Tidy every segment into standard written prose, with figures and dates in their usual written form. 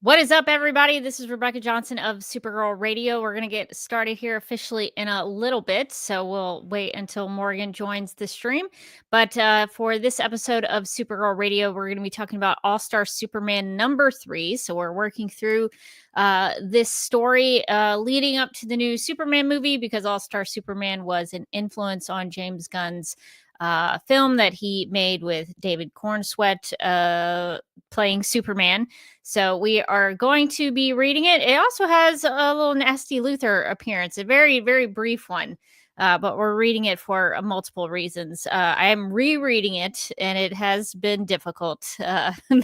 What is up, everybody? This is Rebecca Johnson of Supergirl Radio. We're going to get started here officially in a little bit, so we'll wait until Morgan joins the stream. But for this episode of Supergirl Radio, we're going to be talking about All-Star Superman #3. So we're working through this story leading up to the new Superman movie, because All-Star Superman was an influence on James Gunn's film that he made with David Cornsweet playing Superman. So we are going to be reading it. It also has a little Nasty Luther appearance, a very, very brief one. But we're reading it for multiple reasons. I am rereading it, and it has been difficult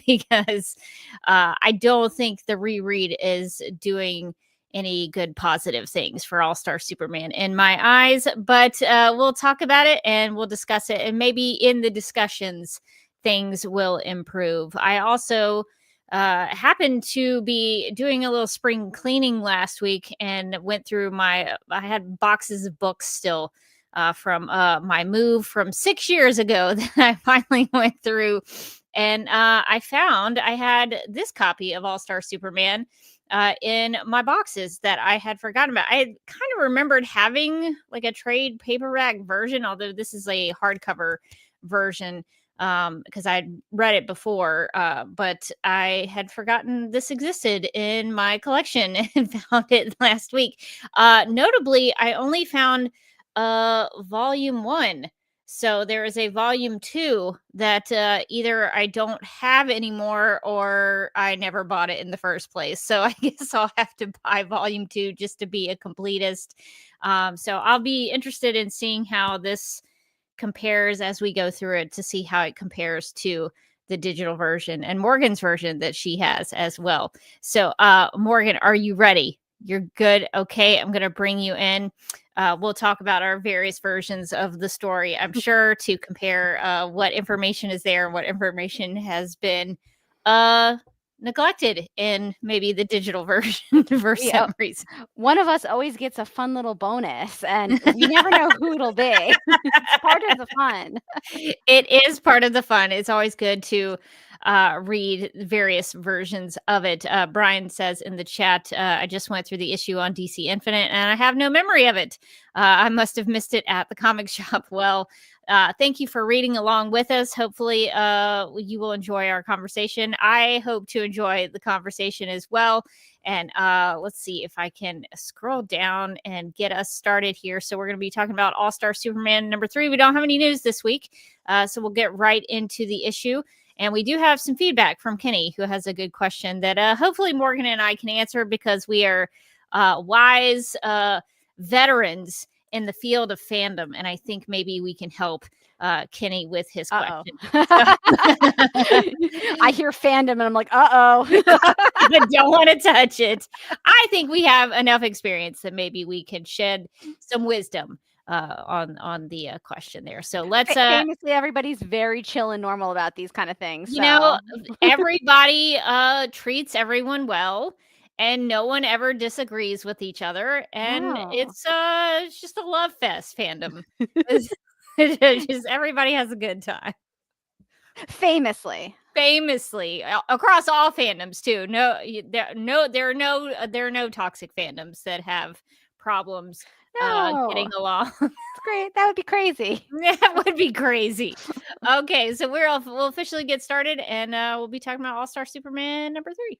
because I don't think the reread is doing any good positive things for All-Star Superman in my eyes. But we'll talk about it and we'll discuss it. And maybe in the discussions, things will improve. I also happened to be doing a little spring cleaning last week and went through I had boxes of books still from my move from 6 years ago that I finally went through. And I found I had this copy of All-Star Superman in my boxes that I had forgotten about. I kind of remembered having like a trade paperback version, although this is a hardcover version because I'd read it before, but I had forgotten this existed in my collection and found it last week. Notably, I only found volume 1. So there is a volume 2 that either I don't have anymore or I never bought it in the first place. So I guess I'll have to buy volume 2 just to be a completist. So I'll be interested in seeing how this compares as we go through it, to see how it compares to the digital version and Morgan's version that she has as well. So Morgan, are you ready? You're good. Okay, I'm going to bring you in. We'll talk about our various versions of the story, I'm sure, to compare what information is there and what information has been neglected in maybe the digital version for some reason. One of us always gets a fun little bonus, and you never know who it'll be. It's part of the fun. It is part of the fun. It's always good to read various versions of it. Brian says in the chat, I just went through the issue on DC Infinite and I have no memory of it. I must have missed it at the comic shop. Well, thank you for reading along with us. Hopefully you will enjoy our conversation. I hope to enjoy the conversation as well. And let's see if I can scroll down and get us started here. So we're going to be talking about All-Star Superman number 3. We don't have any news this week, so we'll get right into the issue. And we do have some feedback from Kenny, who has a good question that hopefully Morgan and I can answer, because we are wise veterans in the field of fandom. And I think maybe we can help Kenny with his question. I hear fandom and I'm like, uh-oh. I don't want to touch it. I think we have enough experience that maybe we can shed some wisdom on the question there. So let's famously, everybody's very chill and normal about these kind of things. You know, everybody treats everyone well, and no one ever disagrees with each other, and it's just a love fest fandom. Just everybody has a good time. Famously across all fandoms too. There are no toxic fandoms that have problems getting along. That's great. That would be crazy. That would be crazy. Okay, so we'll officially get started, and we'll be talking about All-Star Superman number 3.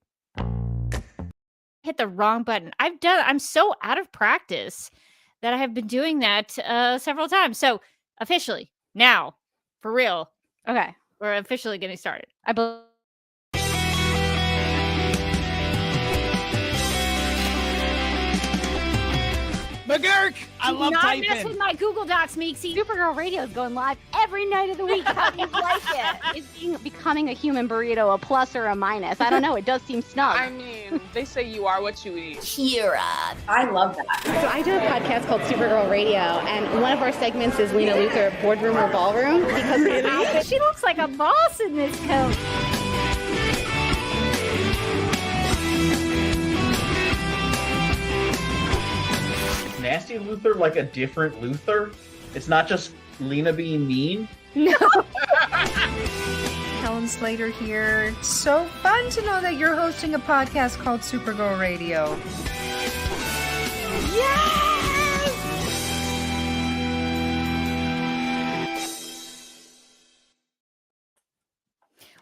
Hit the wrong button. I'm so out of practice that I have been doing that several times. So officially now, for real. Okay, we're officially getting started. I believe. McGurk! I love typing. Not mess with my Google Docs, Meeksy. Supergirl Radio is going live every night of the week. How do you like it? Is becoming a human burrito a plus or a minus? I don't know. It does seem snug. I mean, they say you are what you eat. Kira. I love that. So I do a podcast called Supergirl Radio, and one of our segments is Lena Luthor, Boardroom or Ballroom. Because she looks like a boss in this coat. Nasty Luthor like a different Luthor? It's not just Lena being mean? No. Helen Slater here. So fun to know that you're hosting a podcast called Supergirl Radio. Yes!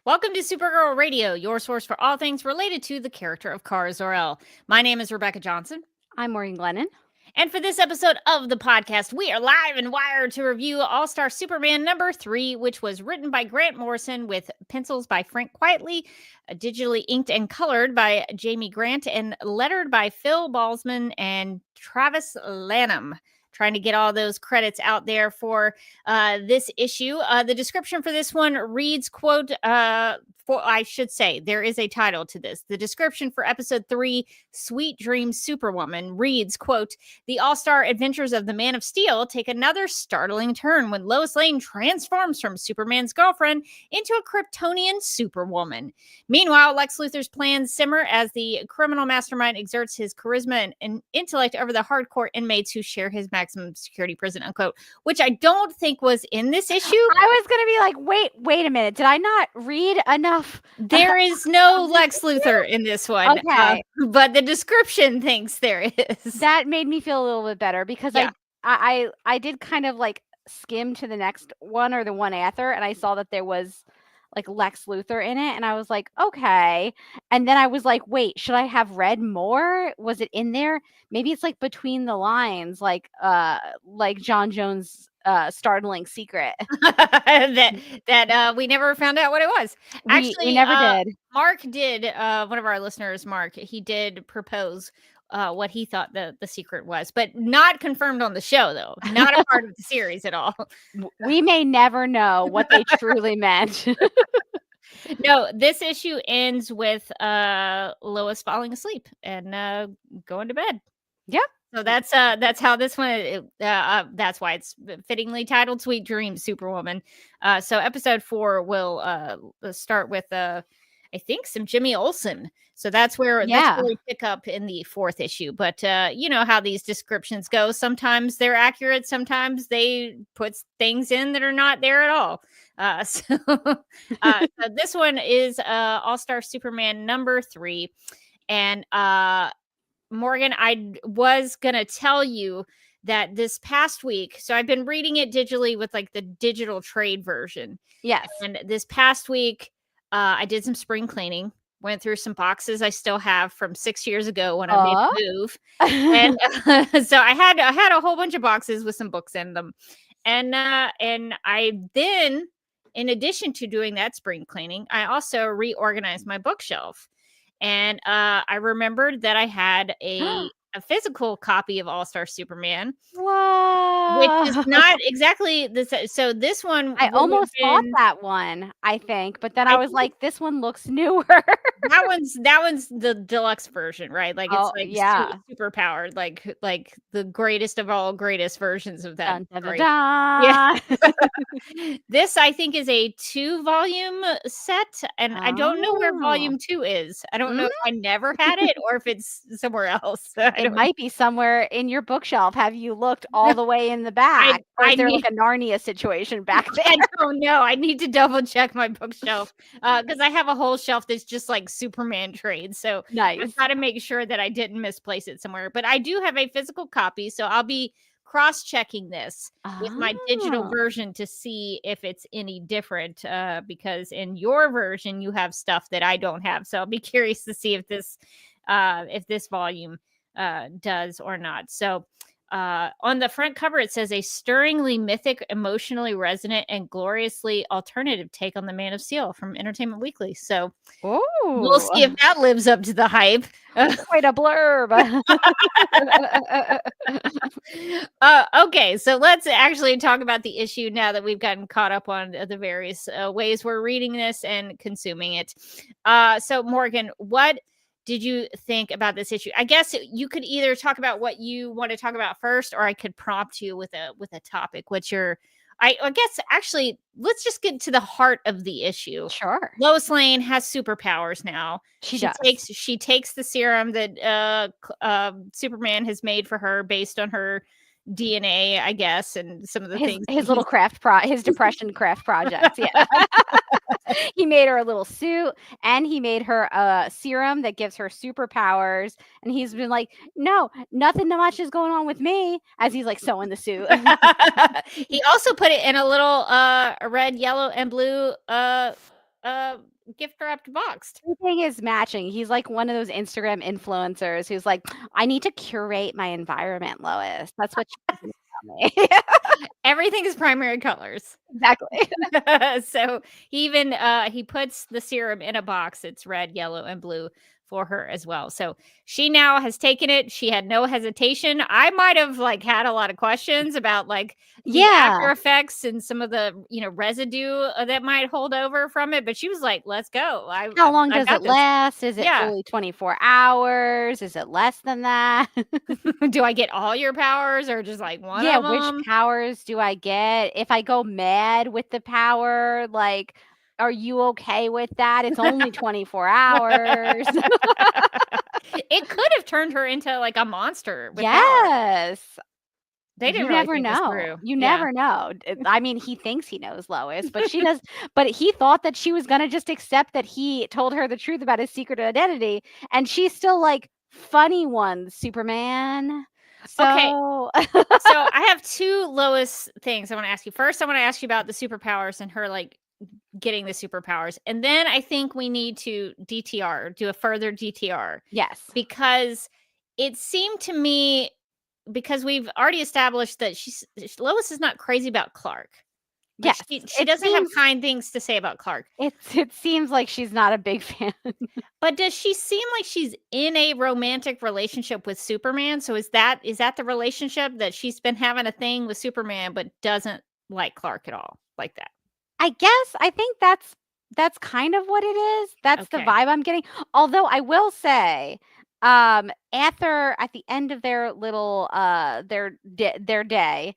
Welcome to Supergirl Radio, your source for all things related to the character of Kara Zor-El. My name is Rebecca Johnson. I'm Morgan Glennon. And for this episode of the podcast, we are live and wired to review All-Star Superman number 3, which was written by Grant Morrison with pencils by Frank Quitely, digitally inked and colored by Jamie Grant, and lettered by Phil Balsman and Travis Lanham. Trying to get all those credits out there for this issue. The description for this one reads, quote, I should say, there is a title to this. The description for episode 3, Sweet Dreams Superwoman, reads, quote, the all-star adventures of the Man of Steel take another startling turn when Lois Lane transforms from Superman's girlfriend into a Kryptonian superwoman. Meanwhile, Lex Luthor's plans simmer as the criminal mastermind exerts his charisma and intellect over the hardcore inmates who share his maximum security prison, unquote, which I don't think was in this issue. I was going to be like, wait a minute. Did I not read enough? There is no Lex Luthor in this one. Okay. But the description thinks there is. That made me feel a little bit better because I did kind of like skim to the next one or the one after, and I saw that there was like Lex Luthor in it, and I was like, okay. And then I was like, wait, should I have read more? Was it in there? Maybe it's like between the lines, like John Jones startling secret. that we never found out what it was. Actually, we never did. Mark did. One of our listeners, Mark, he did propose what he thought the secret was, but not confirmed on the show, though. Not a part of the series at all. We may never know what they truly meant. No, this issue ends with Lois falling asleep and going to bed. Yep. So that's how this one. That's why it's fittingly titled "Sweet Dreams, Superwoman." So episode 4 will start with I think some Jimmy Olsen. So that's where that's where we pick up in the 4th issue. But you know how these descriptions go. Sometimes they're accurate. Sometimes they put things in that are not there at all. So this one is All-Star Superman number 3, and Morgan, I was going to tell you that this past week, so I've been reading it digitally with like the digital trade version. Yes. And this past week, I did some spring cleaning, went through some boxes I still have from 6 years ago when I made the move. And so I had a whole bunch of boxes with some books in them. And I then, in addition to doing that spring cleaning, I also reorganized my bookshelf. And I remembered that I had a physical copy of All-Star Superman. Whoa. Which is not exactly this. So this one, I almost bought that one, I think, but then I was like, this one looks newer. that one's the deluxe version, right? Like it's super powered, like the greatest of all greatest versions of that. Dun, dun, dun, dun. Yeah. This I think is a 2-volume set, and I don't know where volume 2 is. I don't know if I never had it or if it's somewhere else. It might be somewhere in your bookshelf. Have you looked all the way in the back? Or is there like a Narnia situation back there? I don't know. I need to double check my bookshelf because I have a whole shelf that's just like Superman trades. So nice. I've got to make sure that I didn't misplace it somewhere. But I do have a physical copy, so I'll be cross-checking this with my digital version to see if it's any different because in your version you have stuff that I don't have. So I'll be curious to see if this volume does or not. So on the front cover, it says a stirringly mythic, emotionally resonant, and gloriously alternative take on the Man of Steel from Entertainment Weekly. So we'll see if that lives up to the hype. Quite a blurb. Okay, so let's actually talk about the issue now that we've gotten caught up on the various ways we're reading this and consuming it. So Morgan, what did you think about this issue? I guess you could either talk about what you want to talk about first, or I could prompt you with a topic. What's your? I guess actually, let's just get to the heart of the issue. Sure. Lois Lane has superpowers now. She takes the serum that Superman has made for her based on her DNA, I guess, and some of the things. His little his depression craft projects. Yeah. He made her a little suit, and he made her a serum that gives her superpowers. And he's been like, no, nothing much is going on with me, as he's like sewing the suit. He also put it in a little red, yellow, and blue gift wrapped box. Everything is matching. He's like one of those Instagram influencers who's like, I need to curate my environment, Lois. That's what she's me. Everything is primary colors. Exactly. So he puts the serum in a box. It's red, yellow, and blue for her as well. So she now has taken it. She had no hesitation. I might have had a lot of questions about the after effects and some of the residue that might hold over from it, but she was like, let's go. How long does it last? Is it fully 24 hours? Is it less than that? Do I get all your powers or just one of them? Yeah, which powers do I get? If I go mad with the power, are you okay with that? It's only 24 hours. It could have turned her into a monster. Yes. They didn't never know. You never know. I mean, he thinks he knows Lois, but she does. But he thought that she was going to just accept that he told her the truth about his secret identity. And she's still funny one, Superman. Okay. So I have 2 Lois things I want to ask you. First, I want to ask you about the superpowers and her getting the superpowers. And then I think we need to do a further DTR. Yes. Because it seemed to me because we've already established that Lois is not crazy about Clark. Like, Yes, she doesn't have kind things to say about Clark. It seems like she's not a big fan. But does she seem like she's in a romantic relationship with Superman? So is that the relationship, that she's been having a thing with Superman but doesn't like Clark at all, like that? I guess I think that's kind of what it is. That's the Okay. vibe I'm getting. Although I will say, at the end of their little their day,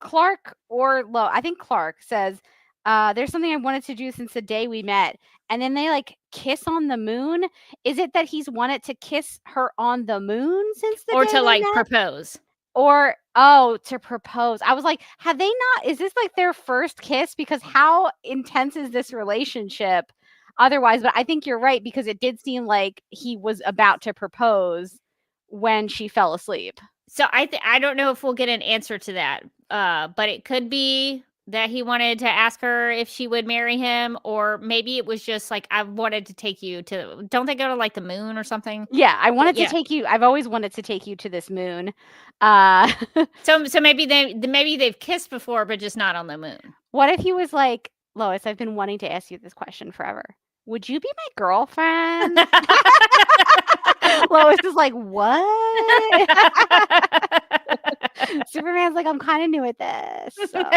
Clark or I think Clark says, there's something I wanted to do since the day we met. And then they like kiss on the moon. Is it that he's wanted to kiss her on the moon since the Or day to they like met? propose? Or to propose. I was like, have they not? Is this like their first kiss? Because how intense is this relationship otherwise? But I think you're right, because it did seem like he was about to propose when she fell asleep. So I don't know if we'll get an answer to that. But it could be that he wanted to ask her if she would marry him, or maybe it was just like, I wanted to take you to, don't they go to like the moon or something? Yeah, I wanted to Yeah. take you. I've always wanted to take you to this moon. So maybe they've kissed before, but just not on the moon. What if he was like, Lois, I've been wanting to ask you this question forever. Would you be my girlfriend? Lois is like, what? Superman's like, I'm kind of new at this. So.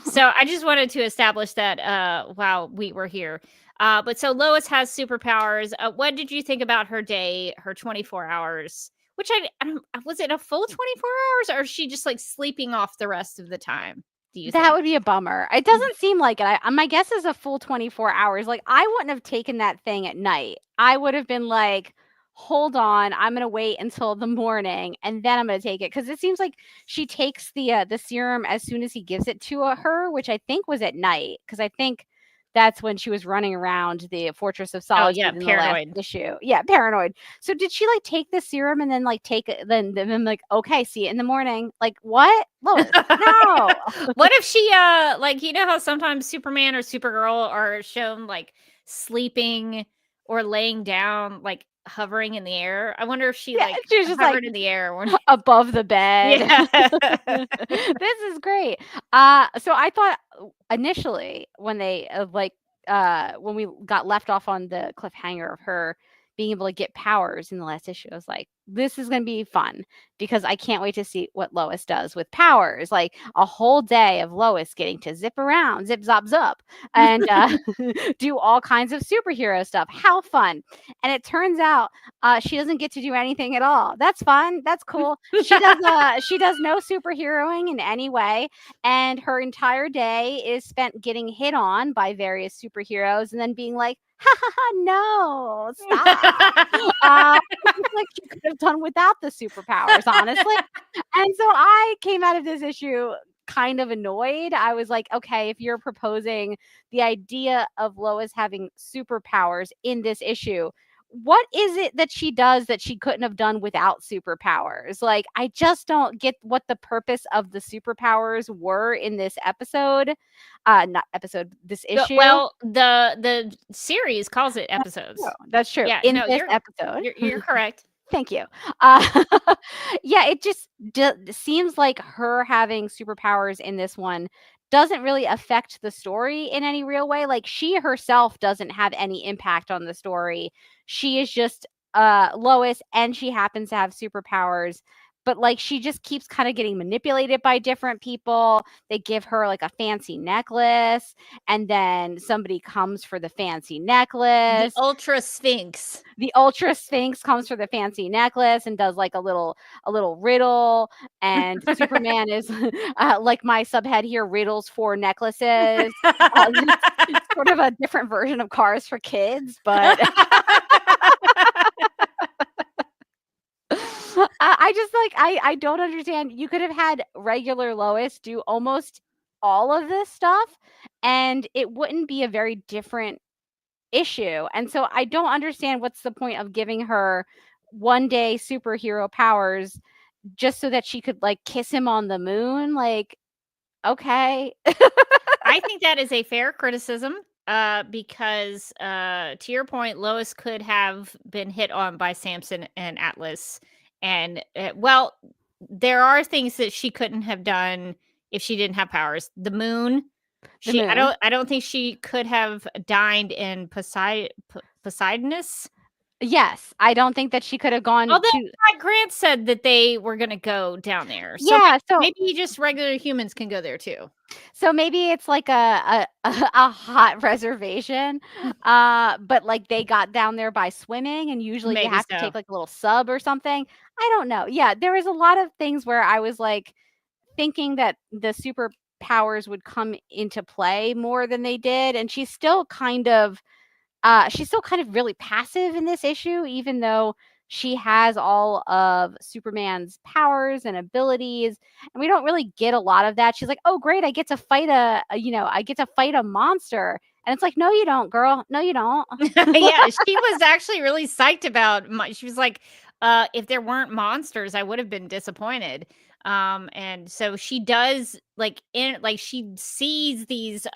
So I just wanted to establish that while we were here. But so Lois has superpowers. What did you think about her day, her 24 hours? Which I don't, was it a full 24 hours, or is she just like sleeping off the rest of the time? Do you That think? would be a bummer. It doesn't seem like it. My guess is a full 24 hours. Like, I wouldn't have taken that thing at night. I would have been like, hold on, I'm going to wait until the morning and then I'm going to take it. Because it seems like she takes the serum as soon as he gives it to her, which I think was at night. Because I think that's when she was running around the Fortress of Solitude in paranoid. the last issue. Yeah, paranoid. So did she like take the serum and then like take it, then like, okay, see you in the morning? Like, what? Lois, no. What if she like, you know how sometimes Superman or Supergirl are shown like sleeping or laying down, like hovering in the air? I wonder if she like she was just hovered like in the air above the bed. Yeah. This is great. So I thought initially when they when we got left off on the cliffhanger of her being able to get powers in the last issue, I was like, this is going to be fun, because I can't wait to see what Lois does with powers. Like a whole day of Lois getting to zip around, zip, zop, zup, and do all kinds of superhero stuff. How fun. And it turns out she doesn't get to do anything at all. That's fun. That's cool. She does no superheroing in any way. And her entire day is spent getting hit on by various superheroes and then being like, ha ha ha, no, stop. Like she could have done without the superpowers, honestly. And so I came out of this issue kind of annoyed. I was like, okay, if you're proposing the idea of Lois having superpowers in this issue, what is it that she does that she couldn't have done without superpowers? Like, I just don't get what the purpose of the superpowers were in this episode. This issue. Well, the series calls it episodes. That's true. Yeah, in this episode. You're correct. Thank you. Yeah, it just seems like her having superpowers in this one doesn't really affect the story in any real way. Like, she herself doesn't have any impact on the story. She is just Lois, and she happens to have superpowers. But like, she just keeps kind of getting manipulated by different people. They give her like a fancy necklace, and then somebody comes for the fancy necklace. The Ultra Sphinx. The Ultra Sphinx comes for the fancy necklace and does like a little riddle. And Superman is like my subhead here, riddles for necklaces. It's sort of a different version of Cars for Kids, but. I just like, I don't understand. You could have had regular Lois do almost all of this stuff and it wouldn't be a very different issue. And so I don't understand what's the point of giving her one day superhero powers just so that she could like kiss him on the moon. Like, okay. I think that is a fair criticism. because to your point, Lois could have been hit on by Samson and Atlas, and well, there are things that she couldn't have done if she didn't have powers. The moon. I don't think she could have dined in Poseidonus. Yes, I don't think that she could have gone Although to. Grant said that they were going to go down there. So Yeah, so maybe just regular humans can go there too. So maybe it's like a hot reservation, but like they got down there by swimming, and usually you Maybe have to so. take like a little sub or something. I don't know. Yeah, there was a lot of things where I was like thinking that the superpowers would come into play more than they did, and she's still kind of really passive in this issue, even though she has all of Superman's powers and abilities, and we don't really get a lot of that. She's like, "Oh, great, I get to fight I get to fight a monster," and it's like, "No, you don't, girl. No, you don't." Yeah, she was actually really psyched about. She was like, "If there weren't monsters, I would have been disappointed." And so she does she sees these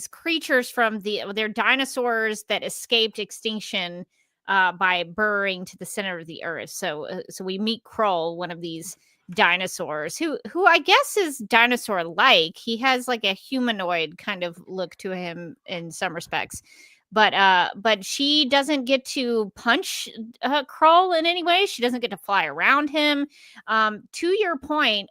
creatures from they're dinosaurs that escaped extinction by burrowing to the center of the earth. So we meet Kroll, one of these dinosaurs, who I guess is dinosaur like. He has like a humanoid kind of look to him in some respects. But she doesn't get to punch Kroll in any way. She doesn't get to fly around him. To your point,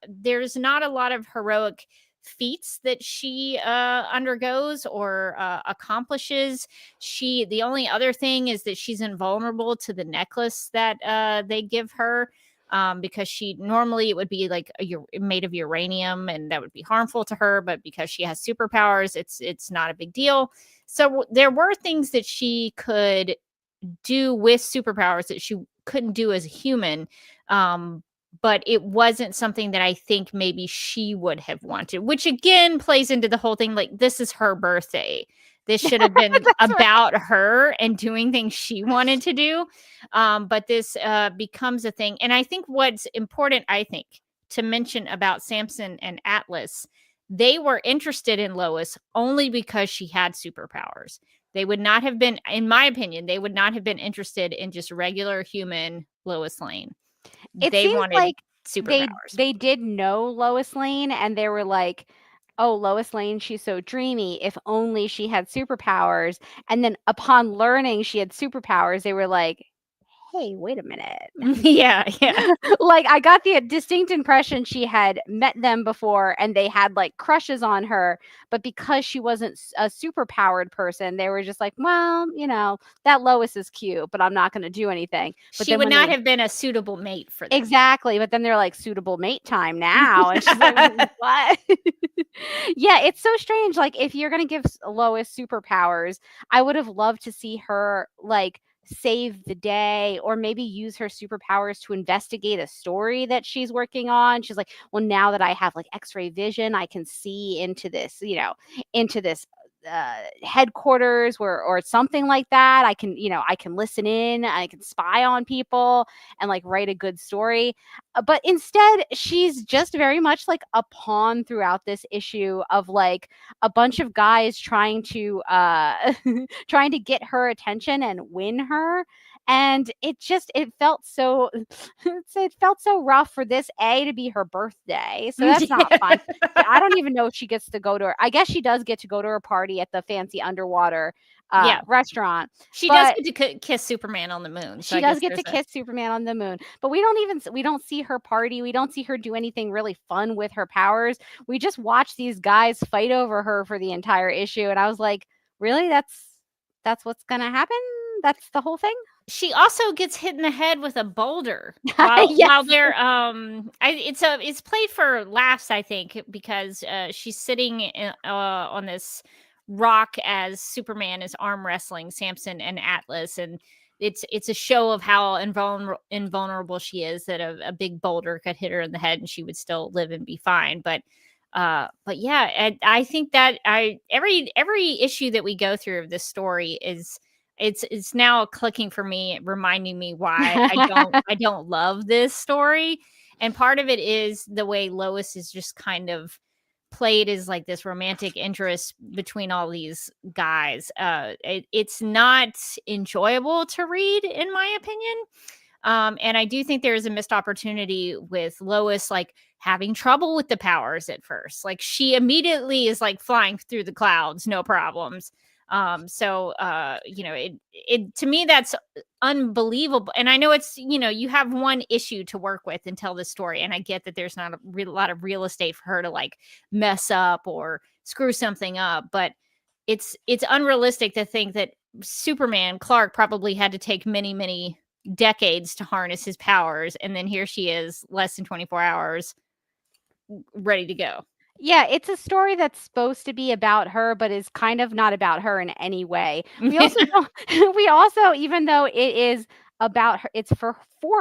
there's not a lot of heroic feats that she undergoes or accomplishes. The only other thing is that she's invulnerable to the necklace that they give her, because normally it would be like made of uranium, and that would be harmful to her, but because she has superpowers, it's not a big deal. So there were things that she could do with superpowers that she couldn't do as a human. But it wasn't something that I think maybe she would have wanted, which again plays into the whole thing. Like, this is her birthday. This should have been about her and doing things she wanted to do. But this becomes a thing. And I think what's important, to mention about Samson and Atlas, they were interested in Lois only because she had superpowers. They would not have been, in my opinion, they would not have been interested in just regular human Lois Lane. It they seems wanted like superpowers. They did know Lois Lane, and they were like, "Oh, Lois Lane, she's so dreamy. If only she had superpowers." And then upon learning she had superpowers, they were like, "Hey, wait a minute." Yeah. Like, I got the distinct impression she had met them before and they had like crushes on her, but because she wasn't a super powered person, they were just like, "Well, that Lois is cute, but I'm not going to do anything." But she would not have been a suitable mate for them. Exactly. But then they're like, "Suitable mate time now." And she's like, "What?" Yeah, it's so strange. Like, if you're going to give Lois superpowers, I would have loved to see her like save the day, or maybe use her superpowers to investigate a story that she's working on. She's like, "Well, now that I have like x-ray vision, I can see into this headquarters or something like that. I can listen in, I can spy on people and like write a good story." But instead, she's just very much like a pawn throughout this issue of like a bunch of guys trying to trying to get her attention and win her. And it felt so rough for this to be her birthday. So that's not fun. I don't even know if she gets to go to her. I guess she does get to go to her party at the fancy underwater restaurant. She does get to kiss Superman on the moon. So she does get to kiss Superman on the moon. But we don't see her party. We don't see her do anything really fun with her powers. We just watch these guys fight over her for the entire issue. And I was like, really? That's what's going to happen? That's the whole thing? She also gets hit in the head with a boulder while they're it's played for laughs, I think, because she's sitting on this rock as Superman is arm wrestling Samson and Atlas, and it's a show of how invulnerable she is, that a big boulder could hit her in the head and she would still live and be fine. But yeah, and I think that every issue that we go through of this story is it's now clicking for me, reminding me why I don't love this story. And part of it is the way Lois is just kind of played as like this romantic interest between all these guys. It's not enjoyable to read, in my opinion. And I do think there is a missed opportunity with Lois, like having trouble with the powers at first. Like she immediately is like flying through the clouds, no problems. It to me that's unbelievable. And I know it's, you have one issue to work with and tell the story. And I get that there's not a lot of real estate for her to like mess up or screw something up, but it's unrealistic to think that Superman Clark probably had to take many decades to harness his powers, and then here she is less than 24 hours ready to go. Yeah, it's a story that's supposed to be about her, but is kind of not about her in any way. We also don't, we also, even though it is about her, it's for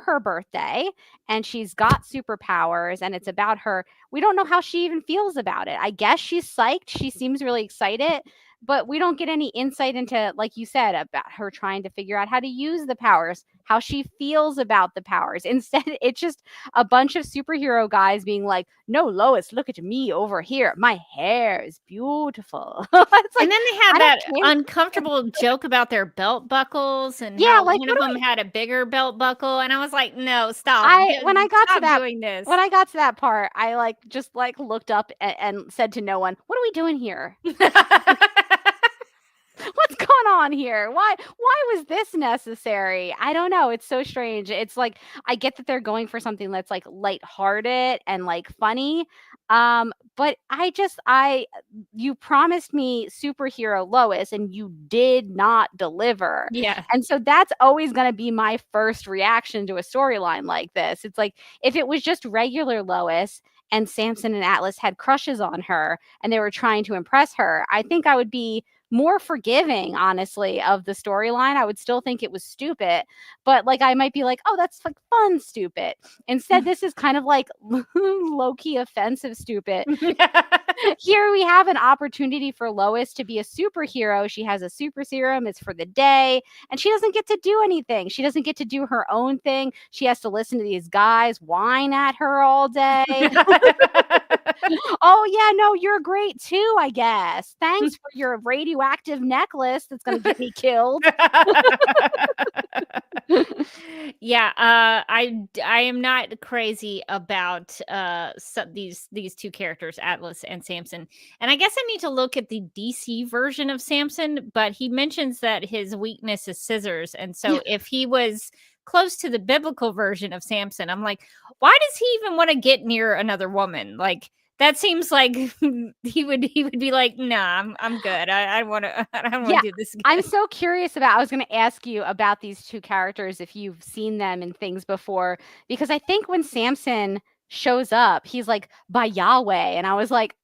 her birthday, and she's got superpowers, and it's about her. We don't know how she even feels about it. I guess she's psyched. She seems really excited, but we don't get any insight into, like you said, about her trying to figure out how to use the powers, how she feels about the powers. Instead, it's just a bunch of superhero guys being like, "No, Lois, look at me over here. My hair is beautiful." It's like, and then they had that uncomfortable joke about their belt buckles, and like one of them had a bigger belt buckle, and I was like, "No, stop!" When I got to that, doing this. When I got to that part, I just looked up and said to no one, "What are we doing here?" What's going on here? Why was this necessary? I don't know. It's so strange. It's like, I get that they're going for something that's like lighthearted and like funny. But you promised me superhero Lois and you did not deliver. Yeah. And so that's always going to be my first reaction to a storyline like this. It's like, if it was just regular Lois and Samson and Atlas had crushes on her and they were trying to impress her, I think I would be more forgiving, honestly, of the storyline. I would still think it was stupid, but like I might be like, oh, that's like fun stupid. Instead, this is kind of like low-key offensive stupid. Here we have an opportunity for Lois to be a superhero. She has a super serum. It's for the day. And she doesn't get to do anything. She doesn't get to do her own thing. She has to listen to these guys whine at her all day. Oh, yeah, no, you're great too, I guess. Thanks for your radioactive necklace that's going to get me killed. Yeah, I am not crazy about these two characters, Atlas and Samson. And I guess I need to look at the DC version of Samson, but he mentions that his weakness is scissors. And so if he was close to the biblical version of Samson, I'm like, why does he even want to get near another woman? Like, that seems like he would be like, nah, I'm good. I don't want to do this again. I'm so curious I was going to ask you about these two characters, if you've seen them in things before, because I think when Samson shows up, he's like, by Yahweh. And I was like,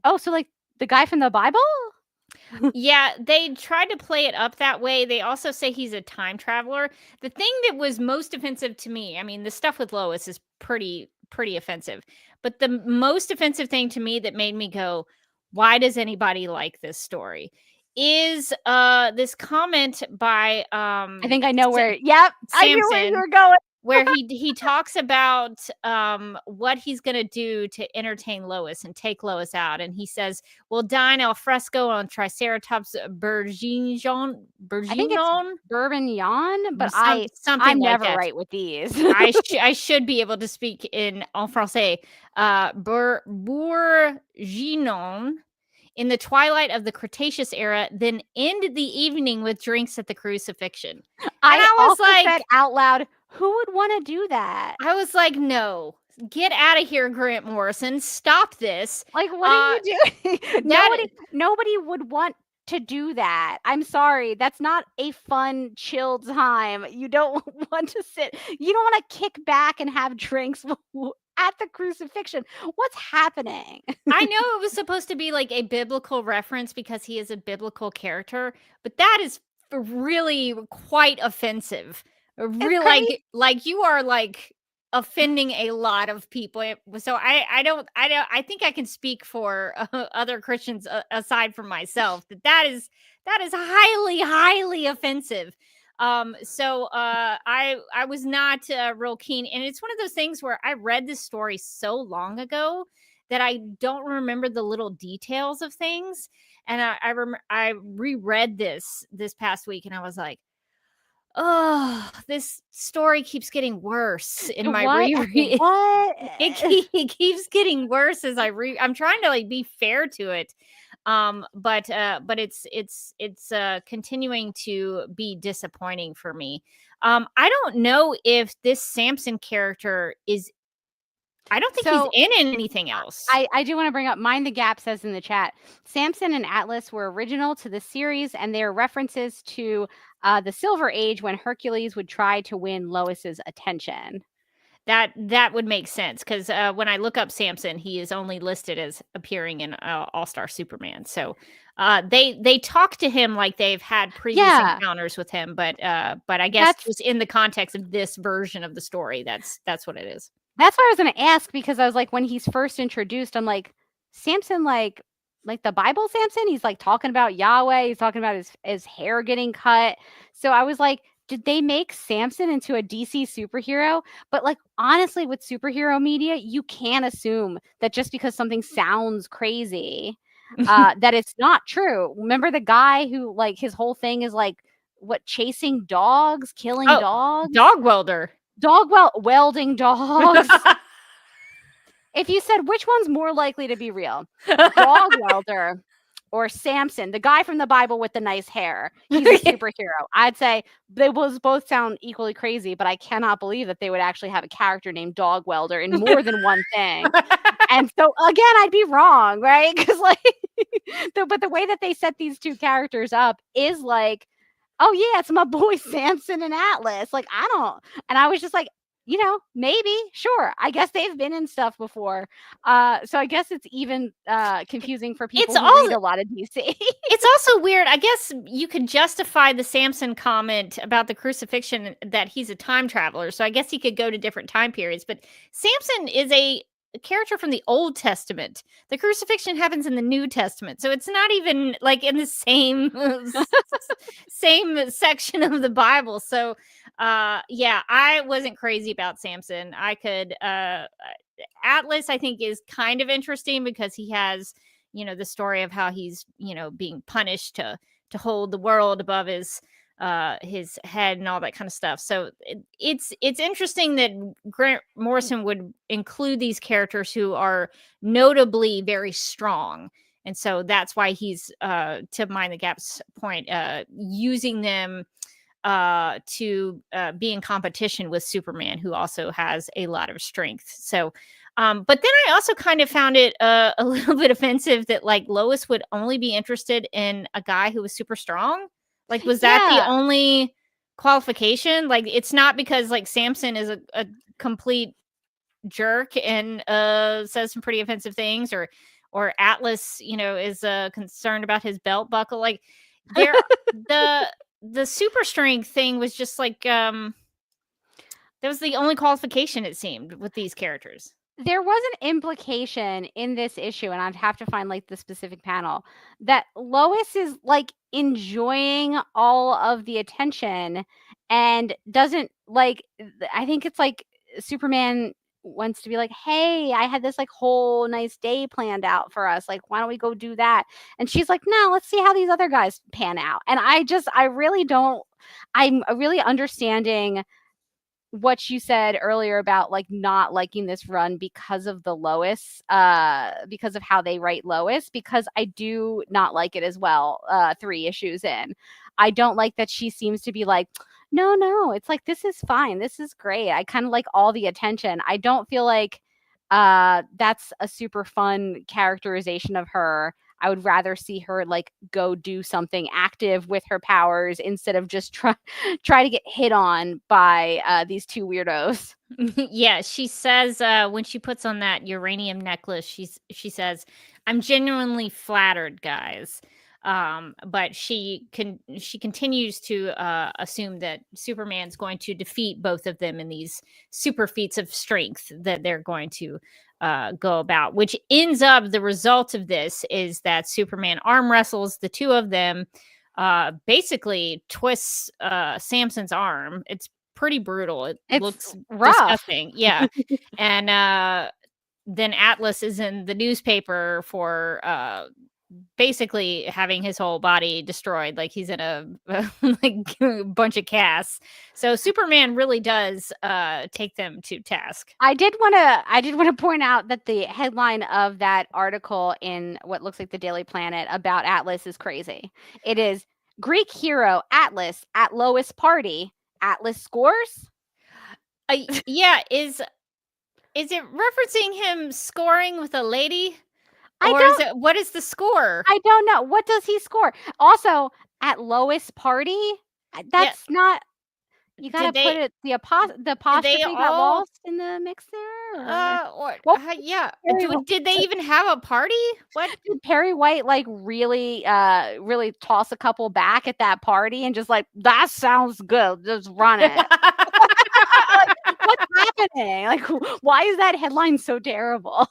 oh, so like the guy from the Bible? Yeah, they tried to play it up that way. They also say he's a time traveler. The thing that was most offensive to me, I mean, the stuff with Lois is pretty offensive, but the most offensive thing to me that made me go, why does anybody like this story, is this comment by I think I know where. Yep, Samson, I knew where you were going. Where he talks about what he's going to do to entertain Lois and take Lois out. And he says, we'll dine al fresco on Triceratops bourguignon. I think it's bourguignon, but I'm like never that. Right with these. I should be able to speak en français. Bourguignon. In the twilight of the Cretaceous era, then end the evening with drinks at the crucifixion. I was also like, said out loud, who would want to do that? I was like, no, get out of here, Grant Morrison. Stop this. Like, what are you doing? Nobody would want to do that. I'm sorry. That's not a fun, chill time. You don't want to you don't want to kick back and have drinks at the crucifixion. What's happening? I know it was supposed to be like a biblical reference because he is a biblical character, but that is really quite offensive. Really, like you are like offending a lot of people. So I think I can speak for other Christians aside from myself that is highly offensive. So I was not real keen, and it's one of those things where I read this story so long ago that I don't remember the little details of things. And I reread this past week, and I was like, oh, this story keeps getting worse in my reread. What? It keeps getting worse as I'm trying to like be fair to it. But it's continuing to be disappointing for me. I don't know if this Samson character is, I don't think he's in anything else. I do want to bring up, Mind the Gap says in the chat, Samson and Atlas were original to the series, and they are references to the Silver Age when Hercules would try to win Lois's attention. That would make sense, because when I look up Samson, he is only listed as appearing in All-Star Superman. So they talk to him like they've had previous encounters with him, but I guess just in the context of this version of the story, that's what it is. That's what I was going to ask, because I was like, when he's first introduced, I'm like, Samson, like the Bible Samson, he's like talking about Yahweh, he's talking about his hair getting cut. So I was like, did they make Samson into a DC superhero? But like, honestly, with superhero media, you can't assume that just because something sounds crazy, that it's not true. Remember the guy who, like, his whole thing is like, what, chasing dogs, killing dogs? Dog welder. Welding dogs. If you said which one's more likely to be real, dog welder or Samson, the guy from the Bible with the nice hair, he's a superhero, I'd say they both sound equally crazy, but I cannot believe that they would actually have a character named Dog Welder in more than one thing. And so again, I'd be wrong, right? Because like, but the way that they set these two characters up is like, oh yeah, it's my boy Samson and Atlas. Like, and I was just like, maybe, sure. I guess they've been in stuff before. So I guess it's even confusing for people who read a lot of DC. It's also weird. I guess you could justify the Samson comment about the crucifixion that he's a time traveler. So I guess he could go to different time periods. But Samson is a character from the Old Testament. The crucifixion happens in the New Testament, so it's not even like in the same section of the Bible. So I wasn't crazy about Samson. I could Atlas, I think, is kind of interesting because he has, the story of how he's, being punished to hold the world above his head and all that kind of stuff. So it's interesting that Grant Morrison would include these characters who are notably very strong. And so that's why he's, to Mind the Gap's point, using them to be in competition with Superman, who also has a lot of strength. So, but then I also kind of found it a little bit offensive that like Lois would only be interested in a guy who was super strong. Like, was that the only qualification? Like, it's not because like Samson is a complete jerk and says some pretty offensive things, or Atlas, is concerned about his belt buckle. Like, the super strength thing was just like that was the only qualification, it seemed, with these characters. There was an implication in this issue, and I'd have to find like the specific panel, that Lois is like enjoying all of the attention and doesn't like, I think it's like Superman wants to be like, hey, I had this like whole nice day planned out for us. Like, why don't we go do that? And she's like, no, let's see how these other guys pan out. And I'm really understanding what you said earlier about like not liking this run because of the Lois, because of how they write Lois, because I do not like it as well. 3 issues in, I don't like that she seems to be like, no, it's like, this is fine, this is great, I kind of like all the attention. I don't feel like that's a super fun characterization of her. I would rather see her like go do something active with her powers instead of just try to get hit on by these 2 weirdos. Yeah, she says when she puts on that uranium necklace, she says, "I'm genuinely flattered, guys." But she continues to assume that Superman's going to defeat both of them in these super feats of strength that they're going to go about, which ends up, the result of this is that Superman arm wrestles the 2 of them, basically twists Samson's arm. It's pretty brutal. It looks rough. Disgusting. Yeah. And then Atlas is in the newspaper for basically having his whole body destroyed, like he's in a like a bunch of casts. So Superman really does take them to task. I did want to point out that the headline of that article in what looks like the Daily Planet about Atlas is crazy. It is Greek hero Atlas at lowest party. Atlas scores. Yeah, is it referencing him scoring with a lady? What is the score? I don't know. What does he score? Also, at lowest party, that's not. You gotta put it the apostrophe got lost in the mix there. Yeah. Did they even have a party? What did Perry White like really toss a couple back at that party and just like that sounds good, just run it. What's happening? Like, why is that headline so terrible?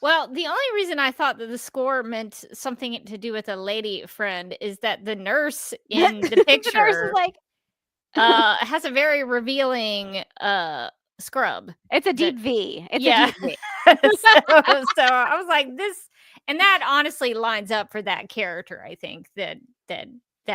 Well, the only reason I thought that the score meant something to do with a lady friend is that the nurse in the picture the nurse is like has a very revealing scrub. It's a deep V. It's a deep V. so I was like, this, and that honestly lines up for that character. I think that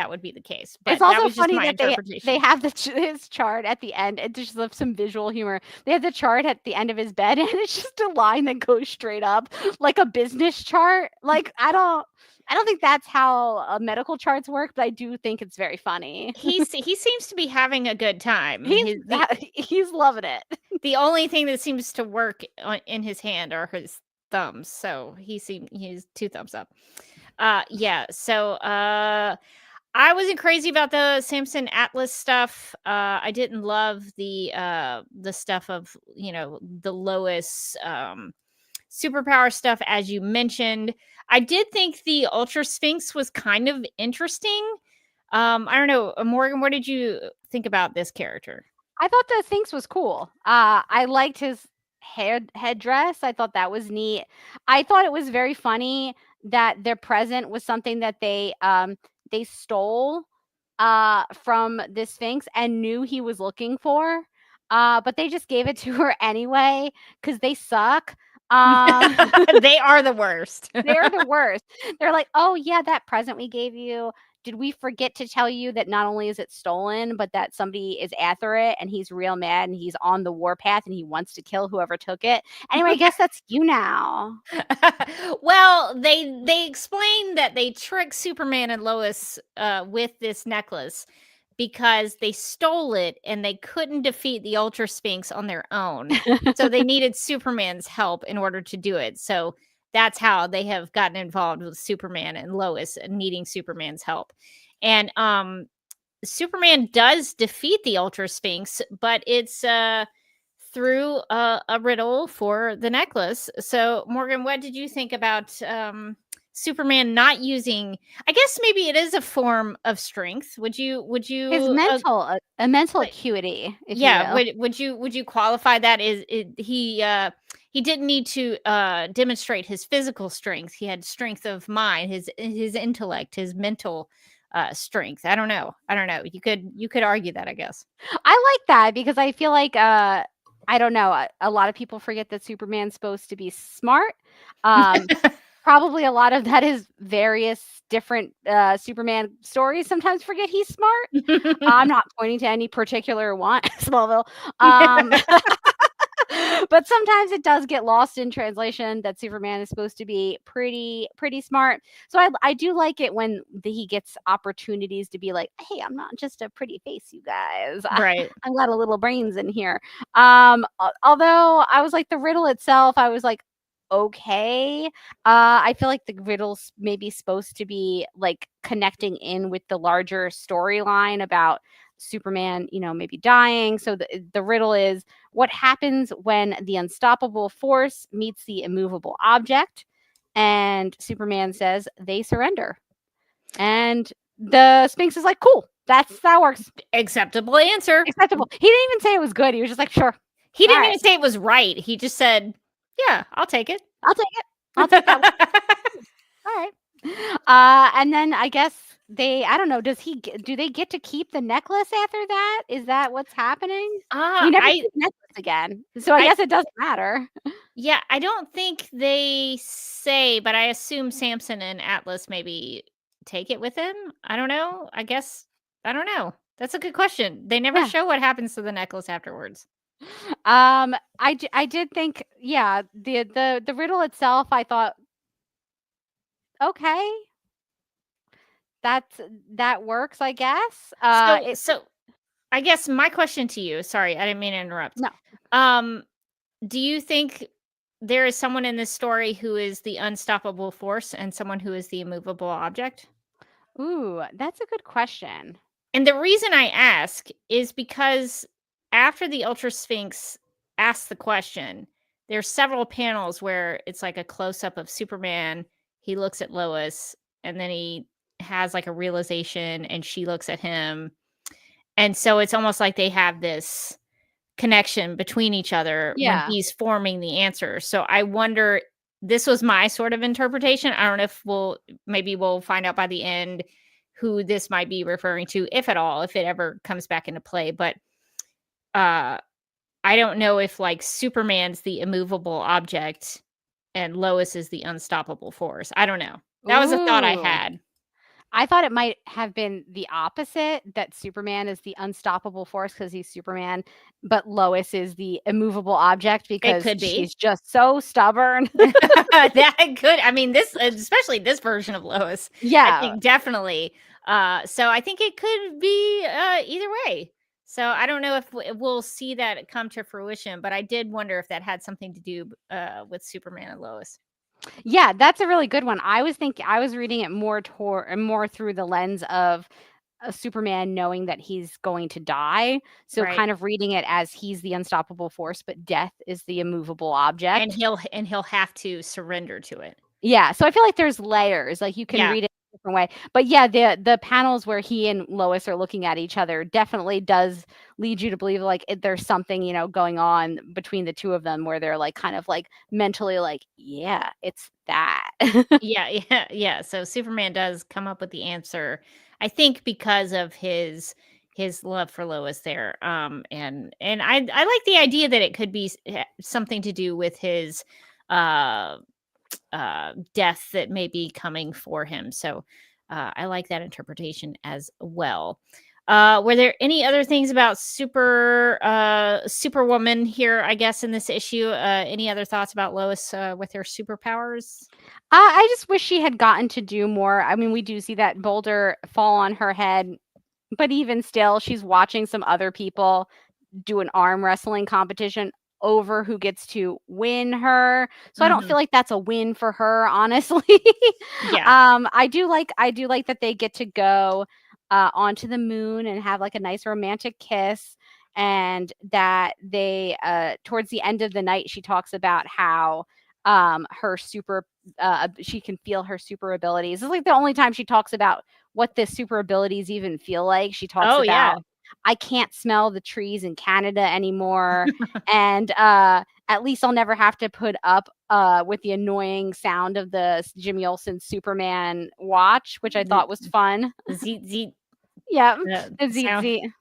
would be the case. But it's also that was funny just my that they have his chart at the end. It just left some visual humor. They have the chart at the end of his bed, and it's just a line that goes straight up, like a business chart. Like I don't think that's how medical charts work, but I do think it's very funny. He seems to be having a good time. He's loving it. The only thing that seems to work in his hand are his thumbs. So he's 2 thumbs up. Yeah. So I wasn't crazy about the Samson Atlas stuff. I didn't love the stuff of the Lois superpower stuff, as you mentioned. I did think the Ultra Sphinx was kind of interesting. I don't know, Morgan, what did you think about this character? I thought the Sphinx was cool. I liked his headdress. I thought that was neat. I thought it was very funny that their present was something that they stole from the Sphinx and knew he was looking for. But they just gave it to her anyway because they suck. They are the worst. They're the worst. They're like, oh yeah, that present we gave you. Did we forget to tell you that not only is it stolen, but that somebody is after it and he's real mad and he's on the warpath and he wants to kill whoever took it? Anyway, I guess that's you now. Well, they explain that they tricked Superman and Lois with this necklace because they stole it and they couldn't defeat the Ultra Sphinx on their own. So they needed Superman's help in order to do it. So that's how they have gotten involved with Superman and Lois needing Superman's help. And Superman does defeat the Ultra Sphinx, but it's through a riddle for the necklace. So, Morgan, what did you think about Superman not using? I guess maybe it is a form of strength. Would you his mental mental acuity? Would you qualify that? He didn't need to demonstrate his physical strength. He had strength of mind, his intellect, his mental strength. I don't know. You could argue that, I guess. I like that because I feel like I don't know. A lot of people forget that Superman's supposed to be smart. Probably a lot of that is various different Superman stories sometimes forget he's smart. I'm not pointing to any particular one, Smallville. But sometimes it does get lost in translation that Superman is supposed to be pretty smart. So I do like it when he gets opportunities to be like, hey, I'm not just a pretty face, you guys. Right. I've got a little brains in here. Although I was like the riddle itself, I was like, okay. I feel like the riddle's maybe supposed to be like connecting in with the larger storyline about Superman, maybe dying. So the riddle is, what happens when the unstoppable force meets the immovable object? And Superman says they surrender. And the Sphinx is like, cool, that works. Acceptable answer. Acceptable. He didn't even say it was good. He was just like, sure. He didn't even say it was right. He just said, yeah, I'll take it. I'll take that one. All right. And then I guess I don't know, do they get to keep the necklace after that? Is that what's happening? We Uh, never I see the necklace again. So I I guess it doesn't matter. yeah, I don't think they say, but I assume Samson and Atlas maybe take it with him. I don't know. I don't know. That's a good question. They never Yeah. show what happens to the necklace afterwards. I did think, yeah, the riddle itself, I thought, okay, that works, I guess. So I guess my question to you, sorry, I didn't mean to interrupt. No. Um, do you think there is someone in this story who is the unstoppable force and someone who is the immovable object? Ooh, that's a good question. And the reason I ask is because after the Ultra Sphinx asks the question, there's several panels where it's like a close up of Superman. He looks at Lois and then he has like a realization and she looks at him. And so it's almost like they have this connection between each other when Yeah. he's forming the answer. So I wonder, this was my sort of interpretation. I don't know if we'll find out by the end who this might be referring to, if at all, if it ever comes back into play. But I don't know if like Superman's the immovable object and Lois is the unstoppable force. I don't know. That was a thought I Ooh. had. I thought it might have been the opposite, that Superman is the unstoppable force because he's Superman, but Lois is the immovable object because could be. she's just so stubborn. That could, I mean, this, especially this version of Lois. I Yeah. think definitely. So I think it could be either way. So I don't know if we'll see that come to fruition, but I did wonder if that had something to do with Superman and Lois. Yeah, that's a really good one. I was reading it more through the lens of a Superman knowing that he's going to die. So Right. kind of reading it as he's the unstoppable force, but death is the immovable object. And he'll have to surrender to it. Yeah, so I feel like there's layers. Like you can read it a different way. But yeah, the panels where he and Lois are looking at each other definitely does lead you to believe like there's something, going on between the two of them where they're like kind of like mentally like, yeah, it's that. Yeah. So Superman does come up with the answer, I think, because of his love for Lois there. And I like the idea that it could be something to do with his death that may be coming for him. So I like that interpretation as well. Were there any other things about Superwoman here, I guess, in this issue? Any other thoughts about Lois with her superpowers? I just wish she had gotten to do more. I mean, we do see that boulder fall on her head, but even still, she's watching some other people do an arm wrestling competition over who gets to win her. So I don't feel like that's a win for her, honestly. Yeah. I do like that they get to go onto the moon and have like a nice romantic kiss, and that they towards the end of the night she talks about how her she can feel her super abilities. It's like the only time she talks about what the super abilities even feel like. She talks about I can't smell the trees in Canada anymore. And at least I'll never have to put up with the annoying sound of the Jimmy Olsen Superman watch, which I thought was fun. Zeet. Yeah. Zeet.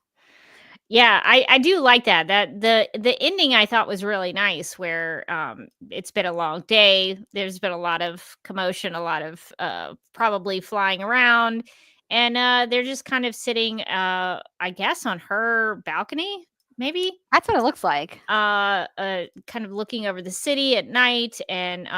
Yeah, I do like that. That the ending I thought was really nice, where it's been a long day. There's been a lot of commotion, a lot of probably flying around, and they're just kind of sitting, I guess, on her balcony. Maybe that's what it looks like. Kind of looking over the city at night, and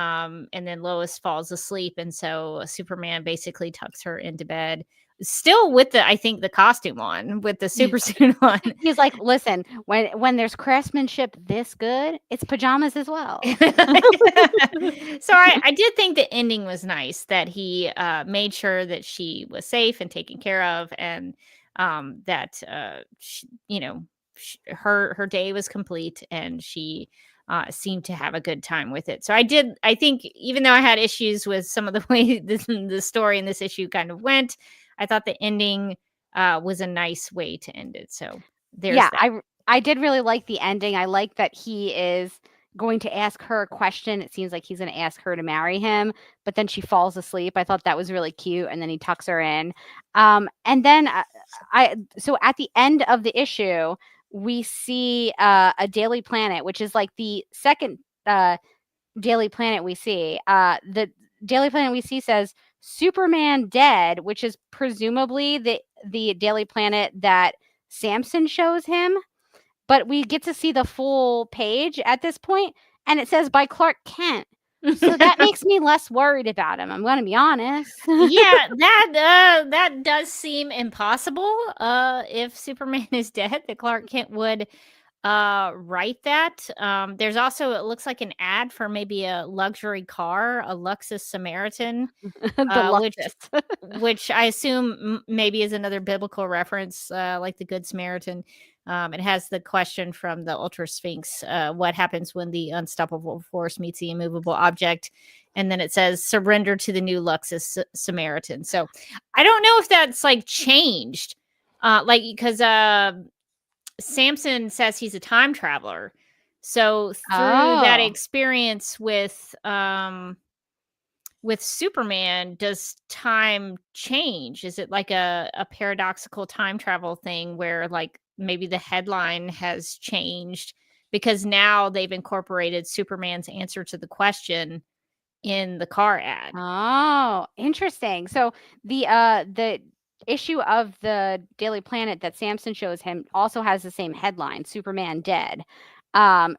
then Lois falls asleep, and so Superman basically tucks her into bed. Still with I think the costume on, with the super suit on. He's like, listen, when there's craftsmanship this good, it's pajamas as well. So I did think the ending was nice, that he made sure that she was safe and taken care of, and that her day was complete, and she seemed to have a good time with it. So I think, even though I had issues with some of the way the story in this issue kind of went, I thought the ending was a nice way to end it. So there's I did really like the ending. I like that he is going to ask her a question. It seems like he's going to ask her to marry him, but then she falls asleep. I thought that was really cute, and then he tucks her in. And then so at the end of the issue, we see a Daily Planet, which is like the second Daily Planet we see. The Daily Planet we see says Superman dead, which is presumably the Daily Planet that Samson shows him. But we get to see the full page at this point, and it says by Clark Kent. So that makes me less worried about him. I'm going to be honest. Yeah, that does seem impossible. If Superman is dead, that Clark Kent would write that. There's also, it looks like an ad for maybe a luxury car, a Luxus Samaritan, which I assume maybe is another biblical reference, like the Good Samaritan. It has the question from the Ultra Sphinx, what happens when the unstoppable force meets the immovable object? And then it says, surrender to the new Luxus Samaritan. So I don't know if that's like changed, because Samson says he's a time traveler. So through that experience with Superman, does time change? Is it like a paradoxical time travel thing where like maybe the headline has changed because now they've incorporated Superman's answer to the question in the car ad? Oh, interesting. So the issue of the Daily Planet that Samson shows him also has the same headline, Superman dead. It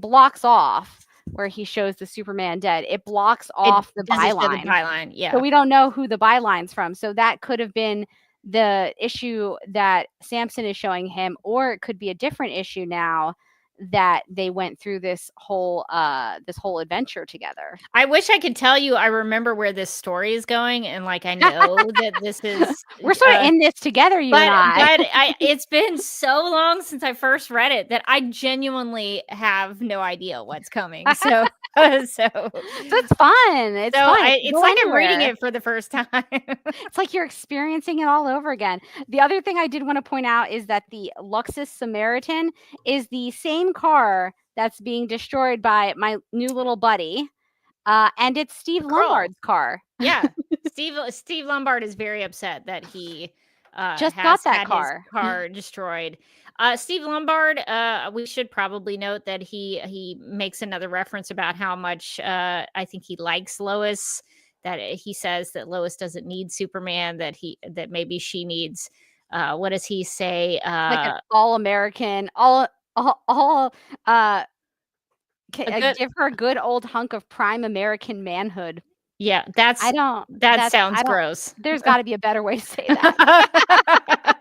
blocks off where he shows the Superman dead. It blocks off the byline. Yeah. So we don't know who the byline's from. So that could have been the issue that Samson is showing him, or it could be a different issue now that they went through this whole adventure together. I wish I could tell you I remember where this story is going, and like I know that this is we're sort of in this together, you and I. But it's been so long since I first read it that I genuinely have no idea what's coming. So it's fun. It's fun. It's like I'm reading it for the first time. It's like you're experiencing it all over again. The other thing I did want to point out is that the Luxus Samaritan is the same car that's being destroyed by my new little buddy, and it's Steve Lombard's car. Yeah, Steve Lombard is very upset that he just has got that had his car destroyed. Steve Lombard, we should probably note that he makes another reference about how much I think he likes Lois. That he says that Lois doesn't need Superman. That maybe she needs. What does he say? Like an all-American, give her a good old hunk of prime American manhood. Yeah, that sounds gross. There's got to be a better way to say that.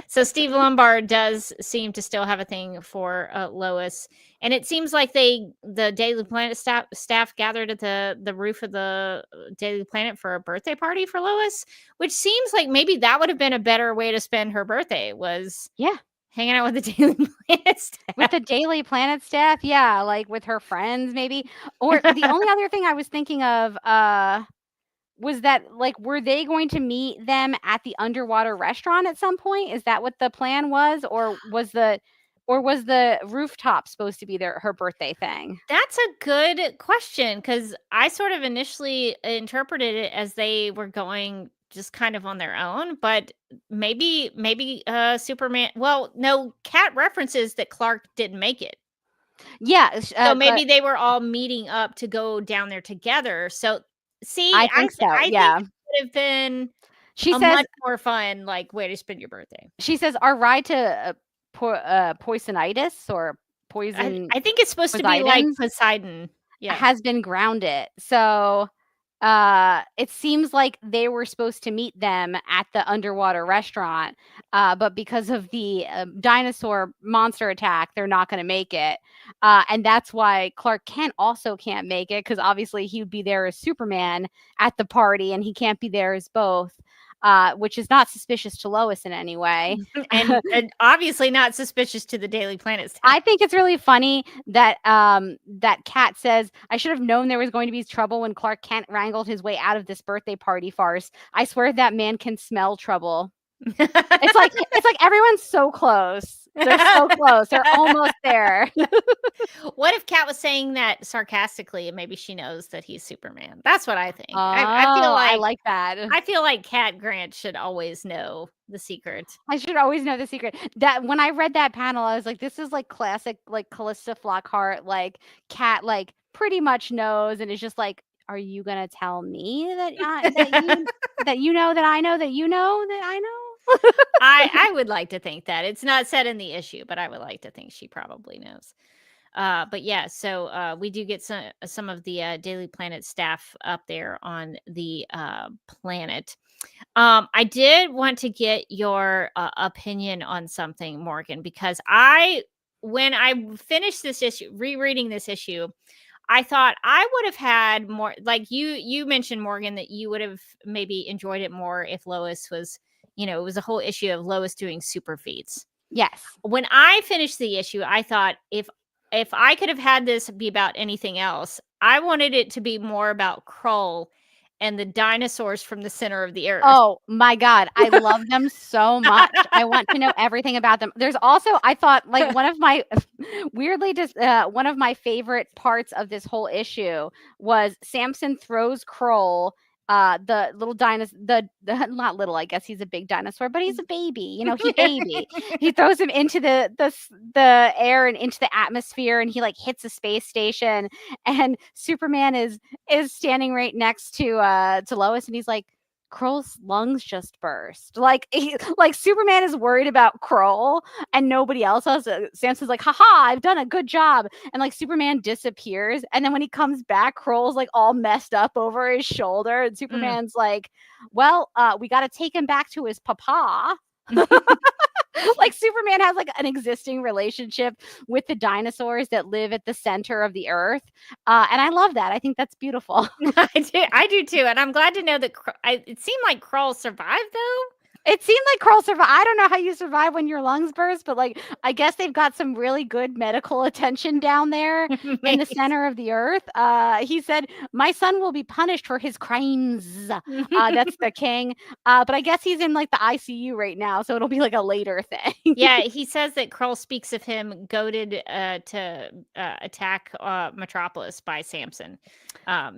So Steve Lombard does seem to still have a thing for Lois, and it seems like the Daily Planet staff gathered at the roof of the Daily Planet for a birthday party for Lois, which seems like maybe that would have been a better way to spend her birthday. Hanging out with the Daily Planet staff. With the Daily Planet staff, yeah, like with her friends, maybe. Or the only other thing I was thinking of was that, like, were they going to meet them at the underwater restaurant at some point? Is that what the plan was, or was the rooftop supposed to be her birthday thing? That's a good question, because I sort of initially interpreted it as they were going just kind of on their own, but maybe Superman. Well, no, Kat references that Clark didn't make it. Yeah, so maybe they were all meeting up to go down there together. So see, I think so. I think it would have been. She says much more fun, like, way to spend your birthday. She says our ride to Poisonitis or poison. I think it's supposed to be like Poseidon. Yeah, has been grounded. So it seems like they were supposed to meet them at the underwater restaurant, but because of the dinosaur monster attack, they're not going to make it, and that's why Clark Kent also can't make it, because obviously he would be there as Superman at the party, and he can't be there as both. Which is not suspicious to Lois in any way. and obviously not suspicious to the Daily Planet staff. I think it's really funny that that Kat says, I should have known there was going to be trouble when Clark Kent wrangled his way out of this birthday party farce. I swear that man can smell trouble. It's like everyone's so close. They're so close. They're almost there. What if Kat was saying that sarcastically and maybe she knows that he's Superman? That's what I think. I feel I like like that. I feel like Kat Grant should always know the secret. I should always know the secret. That when I read that panel, I was like, this is like classic, like Callista Flockhart, like Kat, like pretty much knows and is just like, are you gonna tell me that that you know that I know that you know that I know? I would like to think that. It's not said in the issue, but I would like to think she probably knows. But yeah, so we do get some of the Daily Planet staff up there on the planet. I did want to get your opinion on something, Morgan, because when I finished this issue, rereading this issue, I thought I would have had more, like you mentioned, Morgan, that you would have maybe enjoyed it more if Lois was, it was a whole issue of Lois doing super feats. Yes. When I finished the issue, I thought if I could have had this be about anything else, I wanted it to be more about Krull and the dinosaurs from the center of the earth. Oh my God. I love them so much. I want to know everything about them. There's also, I thought, like, one of my weirdly just one of my favorite parts of this whole issue was Samson throws Krull, the little dinosaur, the not little, I guess he's a big dinosaur, but he's a baby, he's baby. He throws him into the air and into the atmosphere, and he like hits a space station, and Superman is standing right next to Lois, and he's like, Krull's lungs just burst. Like Superman is worried about Krull and nobody else. Samson's like, haha, I've done a good job. And like Superman disappears. And then when he comes back, Krull's like all messed up over his shoulder. And Superman's like, well, we got to take him back to his papa. Like Superman has like an existing relationship with the dinosaurs that live at the center of the earth. And I love that. I think that's beautiful. I do too. And I'm glad to know that it seemed like Krull survived though. It seemed like Krull survived. I don't know how you survive when your lungs burst, but like, I guess they've got some really good medical attention down there in the center of the earth. He said, my son will be punished for his crimes. That's the king. But I guess he's in like the ICU right now, so it'll be like a later thing. Yeah, he says that Krull speaks of him goaded to attack Metropolis by Samson.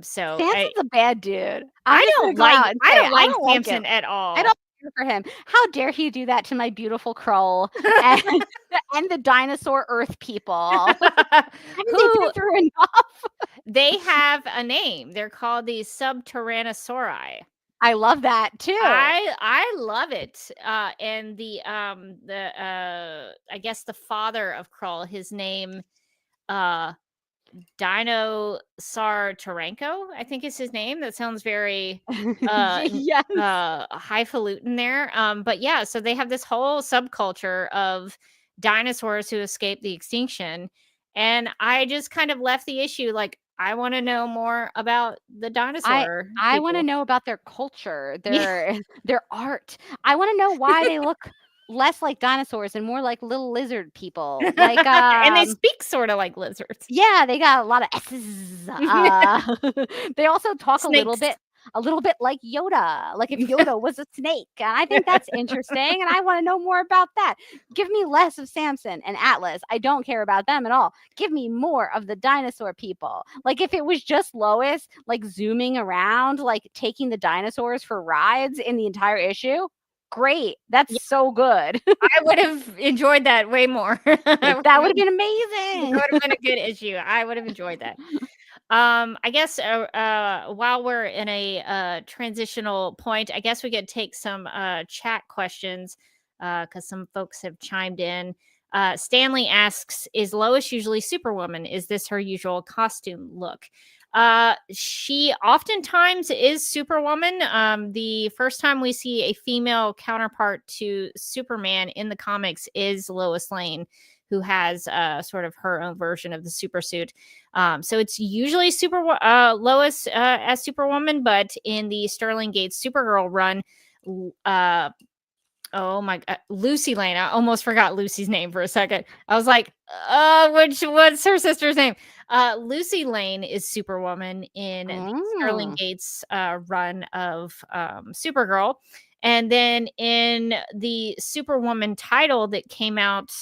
So Samson's a bad dude. I don't like Samson at all. I don't for him. How dare he do that to my beautiful Krull and the dinosaur Earth people? They have a name. They're called the Subtyrannosauri. I love that too. I love it. And the I guess the father of Krull, his name Dino Taranko, I think is his name. That sounds very yes. highfalutin there. But yeah, so they have this whole subculture of dinosaurs who escaped the extinction. And I just kind of left the issue like, I want to know more about the dinosaur. I want to know about their culture, their art. I want to know why they look less like dinosaurs and more like little lizard people. Like and they speak sort of like lizards. Yeah, they got a lot of S's. They also talk Snakes. a little bit like Yoda, like if Yoda was a snake. And I think that's interesting. And I want to know more about that. Give me less of Samson and Atlas. I don't care about them at all. Give me more of the dinosaur people. Like if it was just Lois, like zooming around, like taking the dinosaurs for rides in the entire issue. Great. That's so good. I would have enjoyed that way more. That would have been amazing. It would have been a good issue. I would have enjoyed that. I guess while we're in a transitional point, I guess we could take some chat questions because some folks have chimed in. Stanley asks, is Lois usually Superwoman? Is this her usual costume look? She oftentimes is Superwoman. The first time we see a female counterpart to Superman in the comics is Lois Lane, who has sort of her own version of the supersuit. So it's usually Lois as Superwoman, but in the Sterling Gates Supergirl run, oh my God, Lucy Lane. I almost forgot Lucy's name for a second. I was like, what's her sister's name? Lucy Lane is Superwoman in the Sterling Gates run of Supergirl. And then in the Superwoman title that came out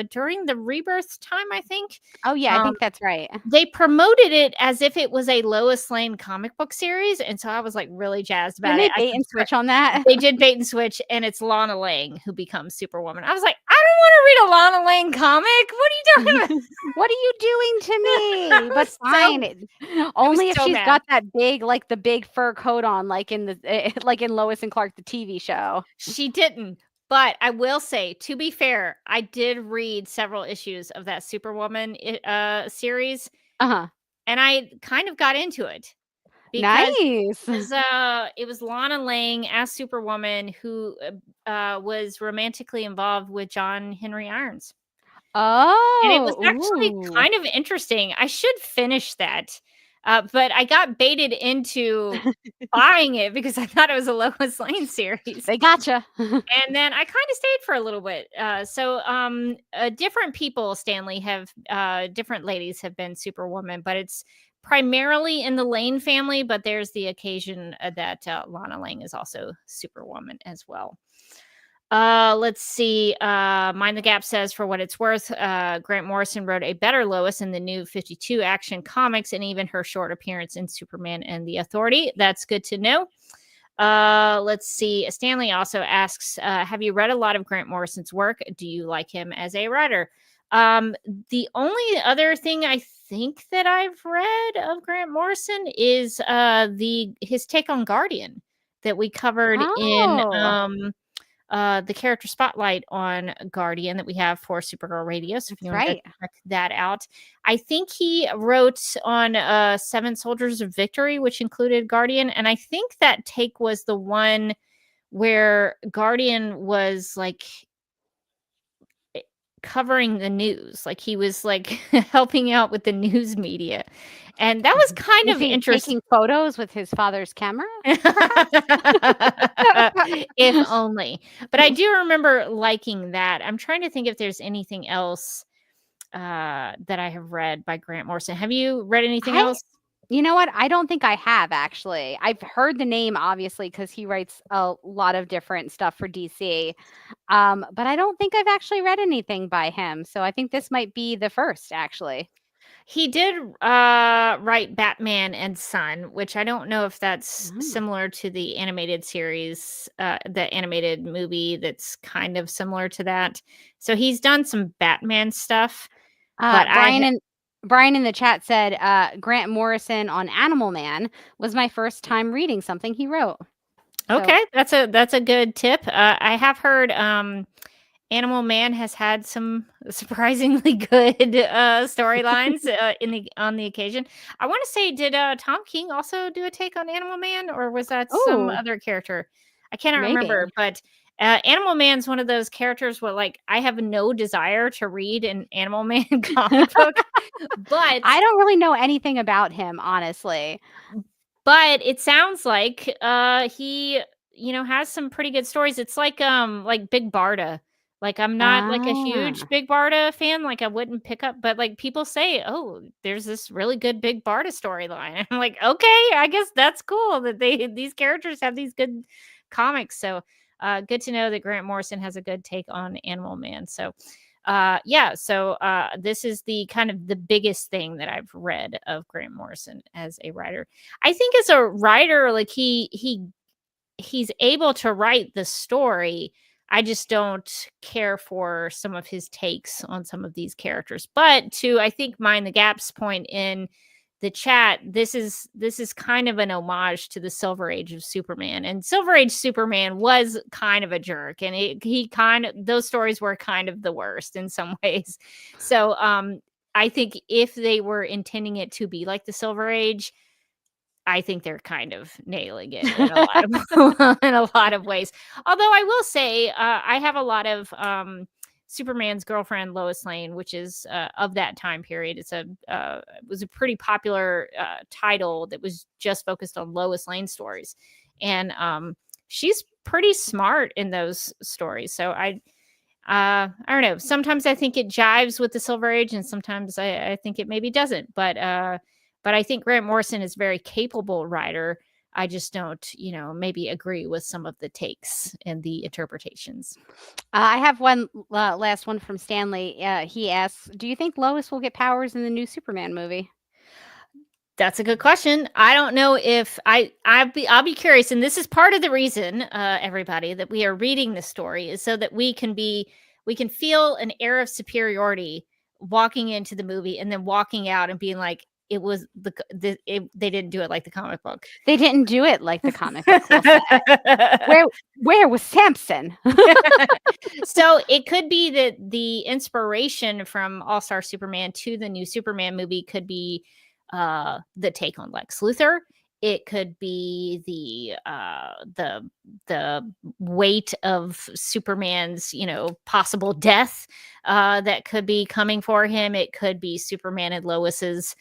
during the Rebirth time, I think. Oh, yeah, I think that's right. They promoted it as if it was a Lois Lane comic book series. And so I was like really jazzed about Didn't it. they bait and switch on that? They did bait and switch, and it's Lana Lang who becomes Superwoman. I was like, I don't want to read a Lana Lang comic. What are you talking about? What are you doing to me? But fine. Only if she's got that big, like the big fur coat on, like in Lois and Clark, the TV show. She didn't. But I will say, to be fair, I did read several issues of that Superwoman series. Uh-huh. And I kind of got into it. Nice. It was Lana Lang as Superwoman who was romantically involved with John Henry Irons. Oh. And it was actually kind of interesting. I should finish that. But I got baited into buying it because I thought it was a Lois Lane series. They gotcha. And then I kind of stayed for a little bit. Different people, Stanley, have different ladies have been Superwoman, but it's primarily in the Lane family. But there's the occasion that Lana Lang is also Superwoman as well. Let's see. Mind the Gap says, for what it's worth, Grant Morrison wrote a better Lois in the new 52 Action Comics and even her short appearance in Superman and the Authority. That's good to know. Let's see. Stanley also asks, have you read a lot of Grant Morrison's work? Do you like him as a writer? The only other thing I think that I've read of Grant Morrison is his take on Guardian that we covered in the character spotlight on Guardian that we have for Supergirl Radio. So if you want to check that out, I think he wrote on 7 Soldiers of Victory, which included Guardian. And I think that take was the one where Guardian was like covering the news. Like he was like helping out with the news media. And that was kind of interesting. Taking photos with his father's camera? If only. But I do remember liking that. I'm trying to think if there's anything else that I have read by Grant Morrison. Have you read anything else? You know what? I don't think I have, actually. I've heard the name, obviously, because he writes a lot of different stuff for DC. But I don't think I've actually read anything by him. So I think this might be the first, actually. He did write Batman and Son, which I don't know if that's similar to the animated series, the animated movie that's kind of similar to that. So he's done some Batman stuff. But Brian in the chat said, Grant Morrison on Animal Man was my first time reading something he wrote. Okay, so that's a good tip. I have heard Animal Man has had some surprisingly good storylines on the occasion. I want to say, did Tom King also do a take on Animal Man, or was that some other character? I cannot remember, but Animal Man's one of those characters where, like, I have no desire to read an Animal Man comic book, but I don't really know anything about him, honestly. But it sounds like he, has some pretty good stories. It's like Big Barda. Like, I'm not like a huge Big Barda fan. Like, I wouldn't pick up, but like people say, oh, there's this really good Big Barda storyline. I'm like, okay, I guess that's cool that these characters have these good comics. So good to know that Grant Morrison has a good take on Animal Man. So this is the kind of the biggest thing that I've read of Grant Morrison as a writer. I think as a writer, like he's able to write the story. I just don't care for some of his takes on some of these characters. But to, I think, Mind the Gap's point in the chat, this is kind of an homage to the Silver Age of Superman. And Silver Age Superman was kind of a jerk. And those stories were kind of the worst in some ways. So I think if they were intending it to be like the Silver Age, I think they're kind of nailing it in a lot of ways. Although I will say I have a lot of Superman's girlfriend Lois Lane, which is of that time period. It was a pretty popular title that was just focused on Lois Lane stories, and she's pretty smart in those stories. So I don't know. Sometimes I think it jives with the Silver Age, and sometimes I think it maybe doesn't. But I think Grant Morrison is a very capable writer. I just don't, maybe agree with some of the takes and the interpretations. I have one last one from Stanley. He asks, "Do you think Lois will get powers in the new Superman movie?" That's a good question. I don't know if I'll be curious, and this is part of the reason, everybody, that we are reading this story is so that we can feel an air of superiority walking into the movie and then walking out and being like, it was they didn't do it like the comic book. They didn't do it like the comic book. Where was Samson? So it could be that the inspiration from All-Star Superman to the new Superman movie could be the take on Lex Luthor. It could be the weight of Superman's, possible death that could be coming for him. It could be Superman and Lois's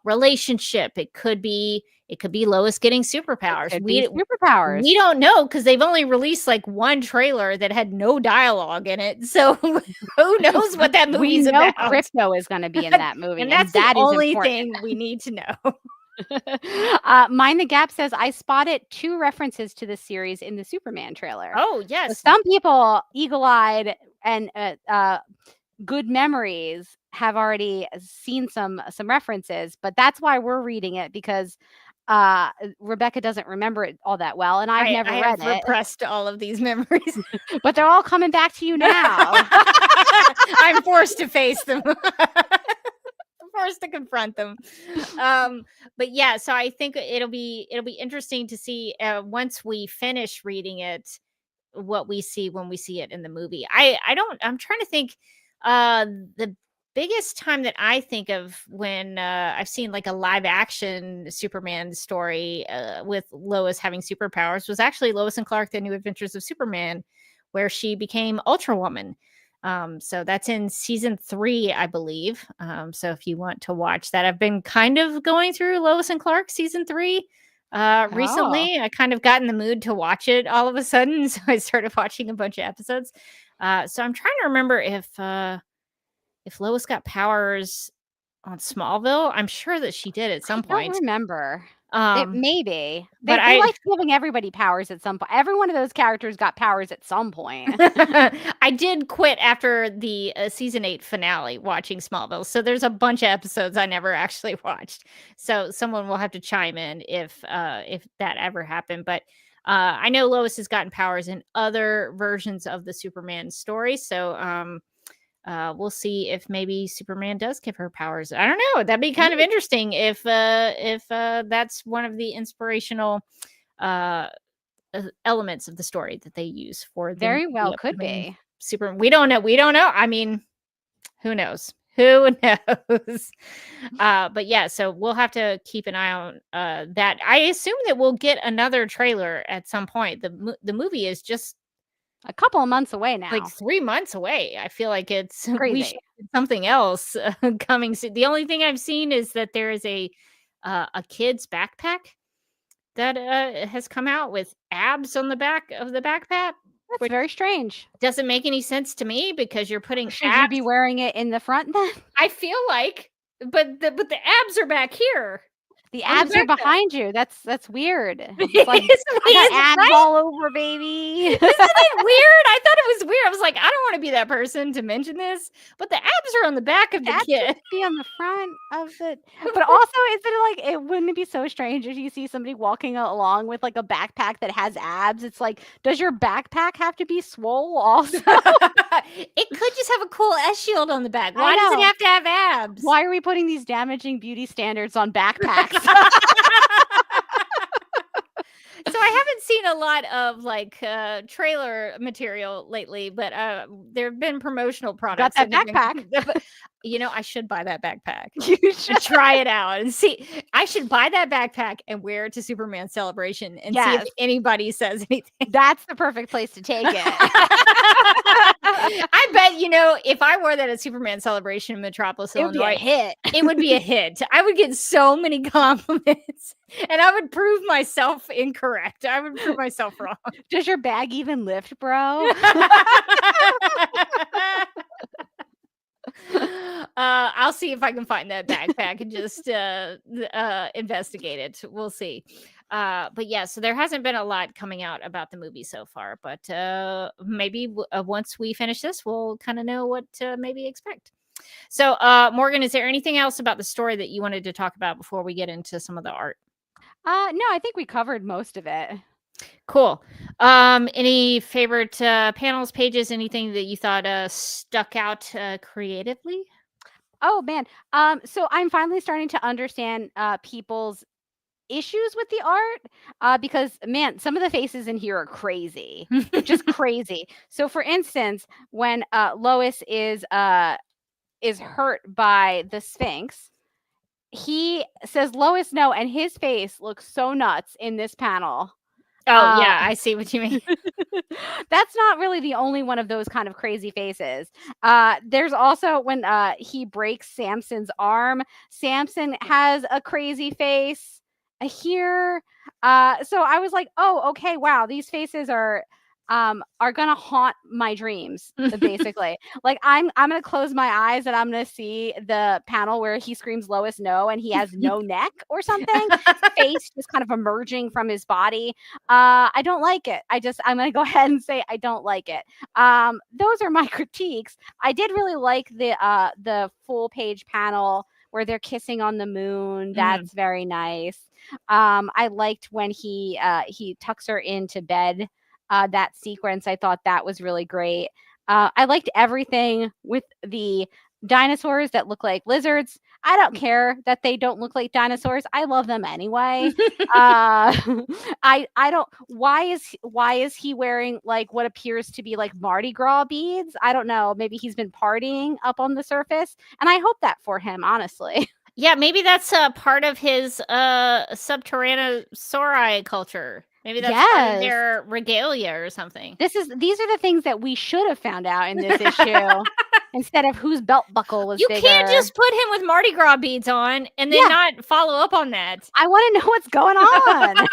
relationship. It could be Lois getting superpowers. Superpowers. We don't know because they've only released like one trailer that had no dialogue in it. So who knows what that movie's about? We know Crypto is going to be in that movie, and that's the only thing we need to know. Mind the Gap says, "I spotted 2 references to this series in the Superman trailer." Oh yes, so some people, eagle-eyed and good memories, have already seen some references, but that's why we're reading it, because Rebecca doesn't remember it all that well, and I've never read it. Repressed all of these memories, but they're all coming back to you now. I'm forced to face them. Forced to confront them. But yeah, so I think it'll be interesting to see once we finish reading it what we see when we see it in the movie. I'm trying to think the biggest time that I think of when I've seen like a live action Superman story with Lois having superpowers was actually Lois and Clark: The New Adventures of Superman, where she became Ultra Woman. So that's in season 3, I believe. So if you want to watch that, I've been kind of going through Lois and Clark season 3 recently. I kind of got in the mood to watch it all of a sudden. So I started watching a bunch of episodes. So I'm trying to remember if Lois got powers on Smallville. I'm sure that she did at some point. I don't remember. Maybe. But they like giving everybody powers at some point. Every one of those characters got powers at some point. I did quit after the season 8 finale watching Smallville. So there's a bunch of episodes I never actually watched. So someone will have to chime in if that ever happened. But I know Lois has gotten powers in other versions of the Superman story. So we'll see if maybe Superman does give her powers. I don't know. That'd be kind of interesting if that's one of the inspirational elements of the story that they use for the very well could be Superman. We don't know. I mean, who knows? But yeah, so we'll have to keep an eye on that. I assume that we'll get another trailer at some point. The movie is just a couple of months away now, like 3 months away. I feel like it's crazy. We should get something else coming soon. The only thing I've seen is that there is a kid's backpack that has come out with abs on the back of the backpack. That's very strange. Doesn't make any sense to me because you're putting Should you be wearing it in the front then? I feel like, but the abs are back here. The abs are behind you. That's weird. It's like, I got abs all over, baby. Isn't it weird? I thought it was weird. I was like, I don't want to be that person to mention this, but the abs are on the back of the kid. Be on the front of it. But also, is it like, it wouldn't be so strange if you see somebody walking along with like a backpack that has abs? It's like, does your backpack have to be swole also? It could just have a cool S shield on the back. Why does it have to have abs? Why are we putting these damaging beauty standards on backpacks? So I haven't seen a lot of like trailer material lately, but there have been promotional products. Got that backpack. I should buy that backpack. You should try it out and see. I should buy that backpack and wear it to Superman Celebration and see if anybody says anything. That's the perfect place to take it. I bet, if I wore that at Superman Celebration in Metropolis, Illinois, it would be a hit. I would get so many compliments and I would prove myself incorrect. I would prove myself wrong. Does your bag even lift, bro? I'll see if I can find that backpack and just investigate it. We'll see. But yeah, so there hasn't been a lot coming out about the movie so far, but maybe once we finish this, we'll kind of know what to maybe expect. So, Morgan, is there anything else about the story that you wanted to talk about before we get into some of the art? No, I think we covered most of it. Cool. Any favorite panels, pages, anything that you thought stuck out creatively? Oh man. So I'm finally starting to understand people's issues with the art because man, some of the faces in here are crazy. Just crazy. So for instance, when Lois is hurt by the Sphinx, he says Lois no, and his face looks so nuts in this panel. Oh, yeah, I see what you mean. That's not really the only one of those kind of crazy faces. There's also when he breaks Samson's arm. Samson has a crazy face here. So I was like, oh, okay, wow, these faces are gonna haunt my dreams, basically. Like I'm gonna close my eyes and I'm gonna see the panel where he screams Lois no and he has no neck or something. Face just kind of emerging from his body. I don't like it. I'm gonna go ahead and say I don't like it. Those are my critiques. I did really like the full page panel where they're kissing on the moon. That's very nice. I liked when he tucks her into bed. That sequence, I thought that was really great. I liked everything with the dinosaurs that look like lizards. I don't care that they don't look like dinosaurs. I love them anyway. I don't. Why is he wearing like what appears to be like Mardi Gras beads? I don't know. Maybe he's been partying up on the surface, and I hope that for him, honestly. Yeah, maybe that's part of his subterranean culture. Maybe that's part of their regalia or something. These are the things that we should have found out in this issue instead of whose belt buckle was bigger. You can't just put him with Mardi Gras beads on and then not follow up on that. I want to know what's going on.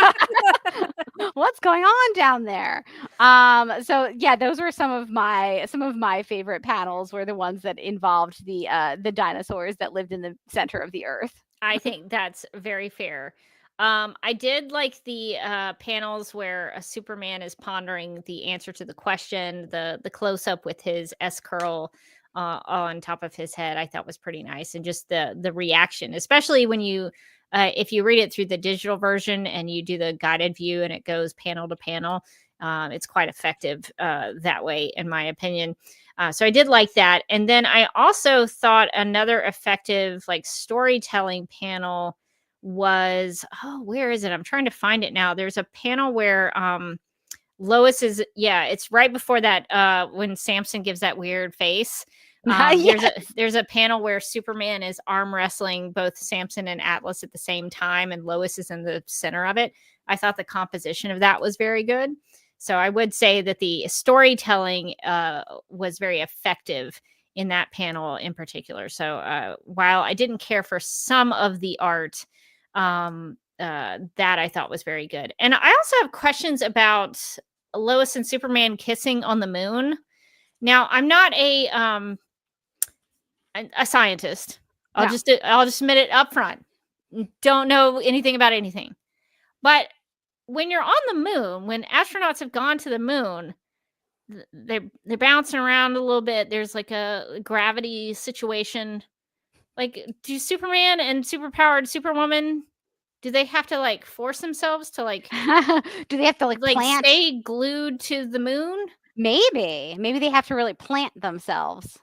What's going on down there? So yeah, those were some of my favorite panels were the ones that involved the dinosaurs that lived in the center of the earth. I think that's very fair. I did like the panels where Superman is pondering the answer to the question, the close up with his S curl on top of his head. I thought was pretty nice, and just the reaction, especially when you if you read it through the digital version and you do the guided view and it goes panel to panel, it's quite effective that way, in my opinion. So I did like that, and then I also thought another effective like storytelling panel was where is it? I'm trying to find it now. There's a panel where Lois is it's right before that when Samson gives that weird face. There's a panel where Superman is arm wrestling both Samson and Atlas at the same time, and Lois is in the center of it. I thought the composition of that was very good. So I would say that the storytelling was very effective in that panel in particular. So while I didn't care for some of the art, that I thought was very good. And I also have questions about Lois and Superman kissing on the moon. Now, I'm not a scientist. I'll just admit it up front. Don't know anything about anything. But when you're on the moon, when astronauts have gone to the moon, they're bouncing around a little bit. There's like a gravity situation. Like, do Superman and superpowered Superwoman, do they have to like force themselves to like do they have to like plant? Stay glued to the moon? Maybe they have to really plant themselves.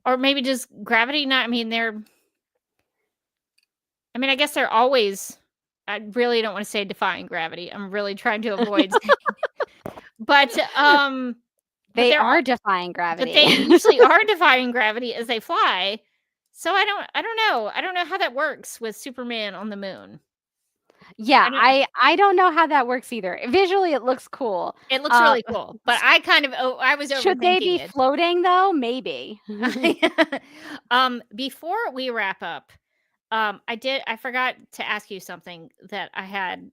Or maybe just gravity not, I guess they're always, I really don't want to say defying gravity. I'm really trying to avoid but they are defying gravity. But they usually are defying gravity as they fly. So I don't know. I don't know how that works with Superman on the moon. Yeah, I don't know how that works either. Visually, it looks cool. It looks really cool, but I was overthinking. Should they be floating though? Maybe. Before we wrap up, I forgot to ask you something that I had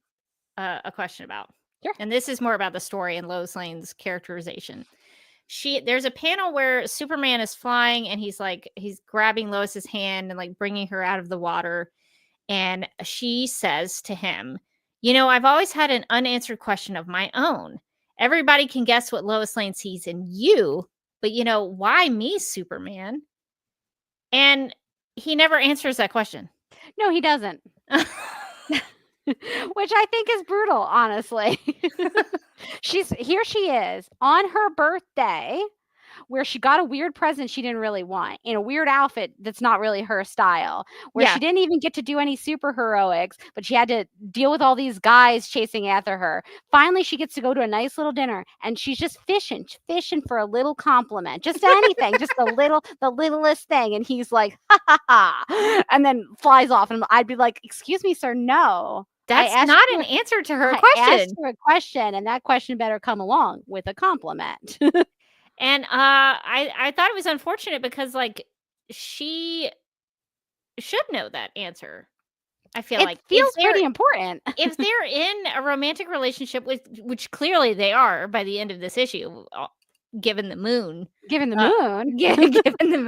a question about. Sure. And this is more about the story and Lois Lane's characterization. There's a panel where Superman is flying and he's grabbing Lois's hand and like bringing her out of the water. And she says to him, I've always had an unanswered question of my own. Everybody can guess what Lois Lane sees in you, but why me, Superman? And he never answers that question. No, he doesn't. Which I think is brutal, honestly. Here she is on her birthday, where she got a weird present she didn't really want, in a weird outfit that's not really her style, where she didn't even get to do any superheroics, but she had to deal with all these guys chasing after her. Finally, she gets to go to a nice little dinner, and she's just fishing for a little compliment, just anything, just the littlest thing. And he's like, ha ha ha, and then flies off. And I'd be like, excuse me, sir, no. That's not an answer to her question. I asked her a question, and that question better come along with a compliment. And I thought it was unfortunate because she should know that answer. I feel it like feels pretty important. If they're in a romantic relationship which clearly they are by the end of this issue, given the moon given the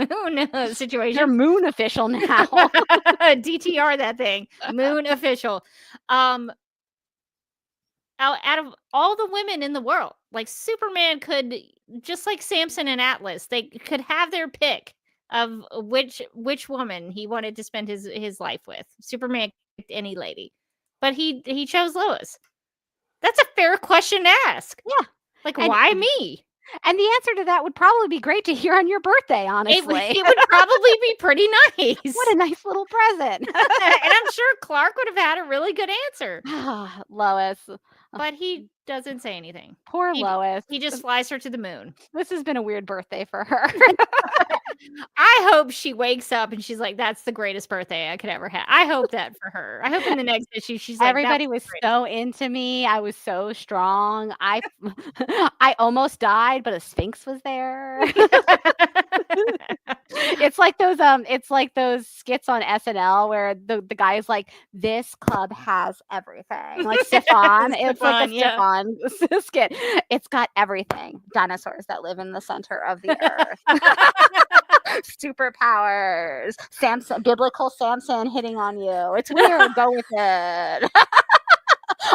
moon situation, they're moon official now. DTR that thing, moon official. Out of all the women in the world, Superman could, just like Samson and Atlas, they could have their pick of which woman he wanted to spend his life with. Superman picked any lady, but he chose Lois. That's a fair question to ask. Yeah, why me? And the answer to that would probably be great to hear on your birthday, honestly. It would probably be pretty nice. What a nice little present. And I'm sure Clark would have had a really good answer. Lois. But he doesn't say anything. Poor Lois. He just flies her to the moon. This has been a weird birthday for her. I hope she wakes up and she's like, that's the greatest birthday I could ever have. I hope that for her. I hope in the next issue she's like, everybody was so into me. I was so strong. I almost died, but a Sphinx was there. It's like those skits on SNL where the guy's like, this club has everything. Like Stefan. It's like a Stefan skit. It's got everything. Dinosaurs that live in the center of the earth. Superpowers. Samson, biblical Samson hitting on you. It's weird. Go with it.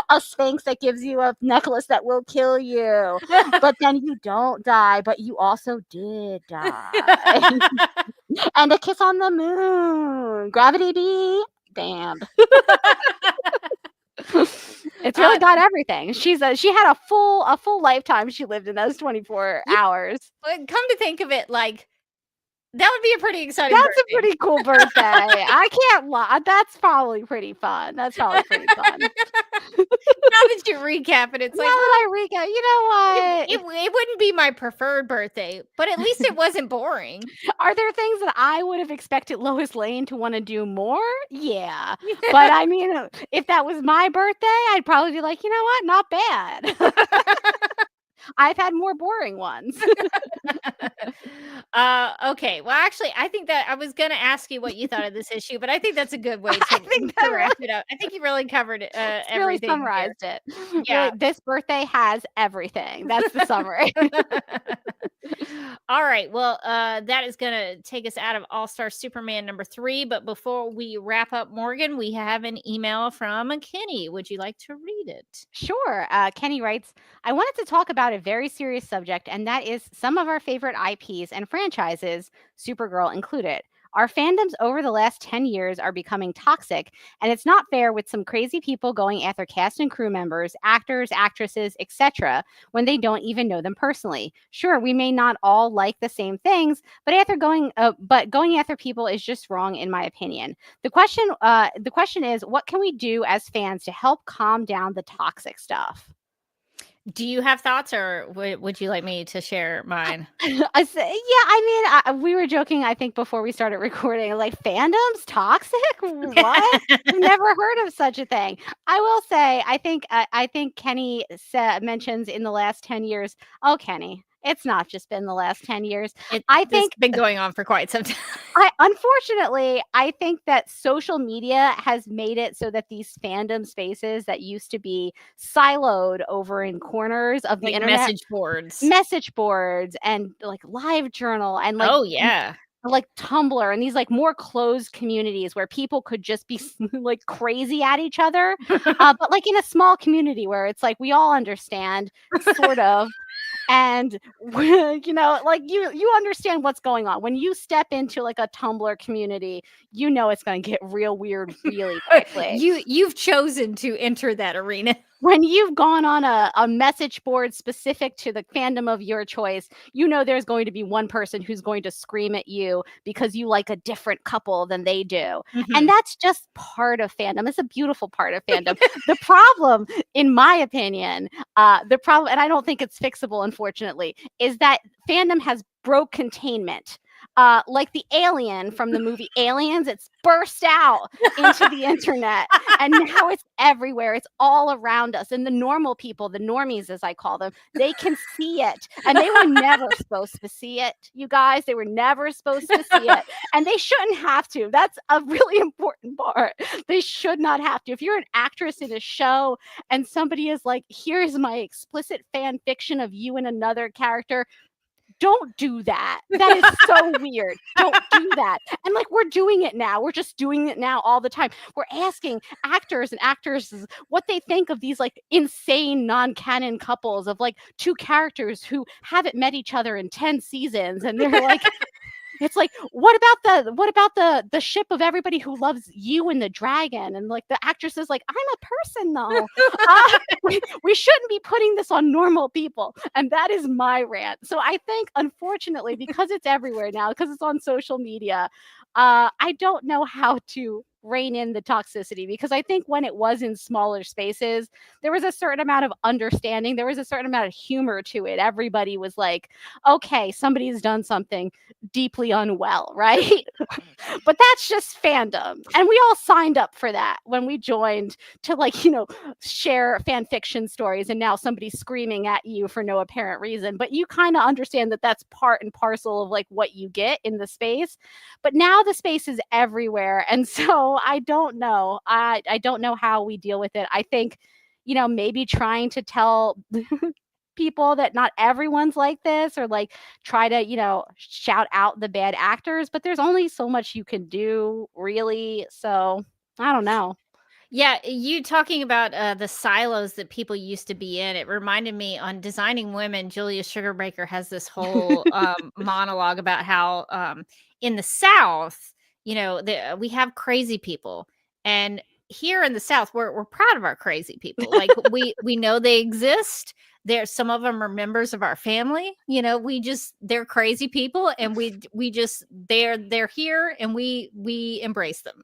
A Sphinx that gives you a necklace that will kill you, but then you don't die, but you also did die. And a kiss on the moon. Gravity be damned. It's really got everything. She had a full lifetime she lived in those 24 hours. Come to think of it, that would be a pretty exciting That's birthday. a pretty cool birthday. I can't lie. That's probably pretty fun. Now that you recap it, it's now that I recap, you know what? It wouldn't be my preferred birthday, but at least it wasn't boring. Are there things that I would have expected Lois Lane to want to do more? Yeah. But I mean, if that was my birthday, I'd probably be like, you know what? Not bad. I've had more boring ones. Okay. Well, actually, I think that I was going to ask you what you thought of this issue, but I think that's a good way to wrap it up. I think you really covered everything. Really summarized it. Yeah. Really, this birthday has everything. That's the summary. All right. Well, that is going to take us out of All-Star Superman number 3. But before we wrap up, Morgan, we have an email from Kenny. Would you like to read it? Sure. Kenny writes, I wanted to talk about a very serious subject, and that is some of our favorite IPs and franchises, Supergirl included. Our fandoms over the last 10 years are becoming toxic, and it's not fair with some crazy people going after cast and crew members, actors, actresses, etc., when they don't even know them personally. Sure, we may not all like the same things, but going after people is just wrong, in my opinion. The question is, what can we do as fans to help calm down the toxic stuff? Do you have thoughts, or would you like me to share mine? We were joking, I think, before we started recording, like, fandoms toxic? What? I've never heard of such a thing. I will say, I think Kenny mentions in the last 10 years. Oh, Kenny, it's not just been the last 10 years. It's been going on for quite some time. Unfortunately, I think that social media has made it so that these fandom spaces that used to be siloed over in corners of the internet, message boards, and like Live Journal, and oh yeah, like Tumblr and these like more closed communities where people could just be like crazy at each other, but like in a small community where it's like we all understand, sort of. And like you understand what's going on when you step into like a Tumblr community. It's going to get real weird really quickly. You've chosen to enter that arena. When you've gone on a message board specific to the fandom of your choice, there's going to be one person who's going to scream at you because you like a different couple than they do. Mm-hmm. And that's just part of fandom. It's a beautiful part of fandom. The problem, in my opinion, and I don't think it's fixable, unfortunately, is that fandom has broke containment. Like the alien from the movie Aliens, it's burst out into the internet and now it's everywhere. It's all around us. And the normal people, the normies as I call them, they can see it. And they were never supposed to see it, you guys. They were never supposed to see it. And they shouldn't have to. That's a really important part. They should not have to. If you're an actress in a show and somebody is like, here's my explicit fan fiction of you and another character, don't do that. That is so weird. Don't do that. And like we're doing it now. We're just doing it now all the time. We're asking actors and actresses what they think of these like insane non-canon couples of like two characters who haven't met each other in 10 seasons. And they're like, it's like, what about the ship of everybody who loves you and the dragon? And like the actress is like, I'm a person though. We shouldn't be putting this on normal people. And that is my rant. So I think, unfortunately, because it's everywhere now, because it's on social media, I don't know how to rein in the toxicity, because I think when it was in smaller spaces, there was a certain amount of understanding. There was a certain amount of humor to it. Everybody was like, okay, somebody's done something deeply unwell, right? But that's just fandom. And we all signed up for that when we joined to like, share fan fiction stories. And now somebody's screaming at you for no apparent reason. But you kind of understand that that's part and parcel of like what you get in the space. But now the space is everywhere. And so I don't know. I don't know how we deal with it. I think, maybe trying to tell people that not everyone's like this, or like try to, shout out the bad actors, but there's only so much you can do, really. So I don't know. Yeah, you talking about the silos that people used to be in. It reminded me on Designing Women, Julia Sugarbaker has this whole monologue about how in the South, we have crazy people. And here in the South, we're proud of our crazy people. Like we know they exist. Some of them are members of our family. They're crazy people, and they're here, and we embrace them.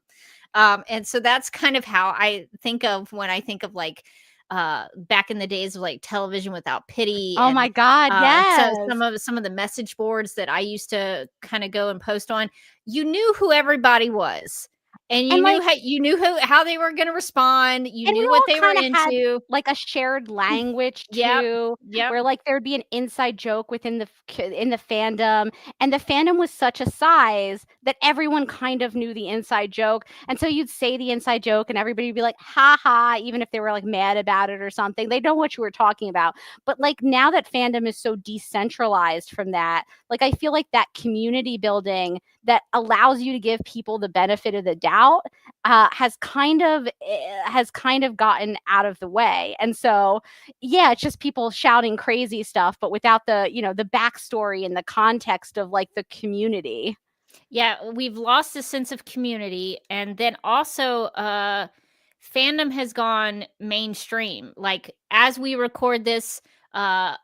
And so that's kind of how I think of when I think of like back in the days of like Television Without Pity. Oh my God, yes. So some of the message boards that I used to kind of go and post on, you knew who everybody was. And you knew how they were going to respond. You knew what they were into. Had, like a shared language too, where like there'd be an inside joke within the fandom, and the fandom was such a size that everyone kind of knew the inside joke, and so you'd say the inside joke, and everybody would be like, "Ha ha!" Even if they were like mad about it or something, they know what you were talking about. But like now that fandom is so decentralized from that, like I feel like that community building that allows you to give people the benefit of the doubt has kind of gotten out of the way. And so, yeah, it's just people shouting crazy stuff, but without the, the backstory and the context of like the community. Yeah, we've lost a sense of community. And then also fandom has gone mainstream. Like as we record this, I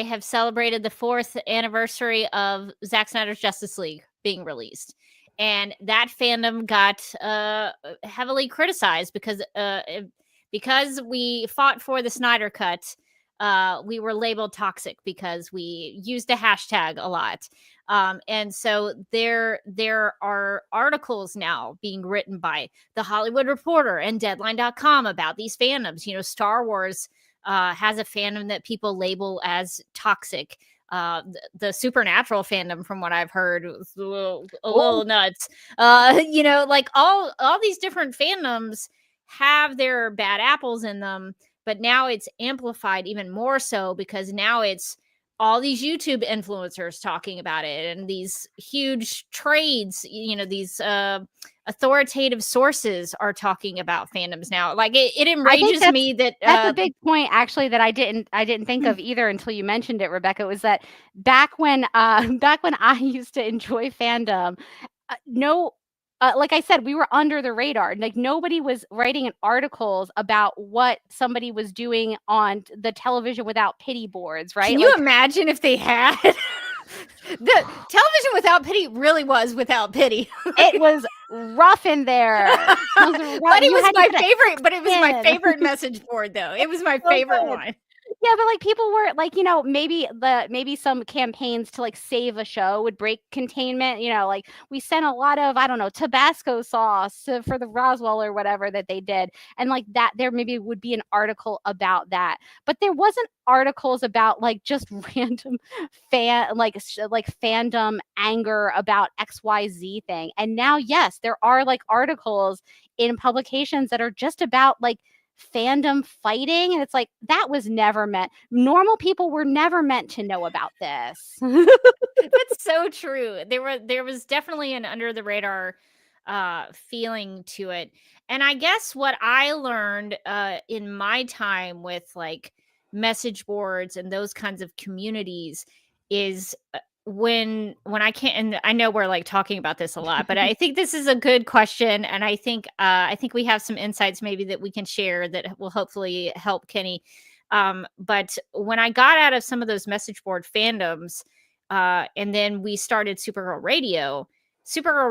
have celebrated the 4th anniversary of Zack Snyder's Justice League being released. And that fandom got heavily criticized because we fought for the Snyder Cut. We were labeled toxic because we used a hashtag a lot. And so there are articles now being written by The Hollywood Reporter and Deadline.com about these fandoms. Star Wars has a fandom that people label as toxic. The Supernatural fandom, from what I've heard, was a little nuts. Like all these different fandoms have their bad apples in them, but now it's amplified even more so because now it's all these YouTube influencers talking about it, and these huge trades, these authoritative sources are talking about fandoms now. Like it enrages me that that's a big point actually that I didn't think of either until you mentioned it, Rebecca, was that back when I used to enjoy fandom, like I said, we were under the radar. Like nobody was writing in articles about what somebody was doing on the television without pity boards, right? Can you imagine if they had? The television without pity really was without pity. It was rough in there. But it was my favorite. But it was my favorite message board, though. It was my favorite one. Yeah, but like people were like, maybe some campaigns to like save a show would break containment. Like we sent a lot of, I don't know, Tabasco sauce for the Roswell or whatever that they did. And like that, there maybe would be an article about that. But there wasn't articles about like just random fandom anger about XYZ thing. And now, yes, there are like articles in publications that are just about like fandom fighting, and it's like that was never meant. Normal people were never meant to know about this. That's so true. There was definitely an under the radar feeling to it. And I guess what I learned in my time with like message boards and those kinds of communities is when I can't, and I know we're like talking about this a lot, but I think this is a good question, and I think we have some insights maybe that we can share that will hopefully help Kenny. But when I got out of some of those message board fandoms, and then we started Supergirl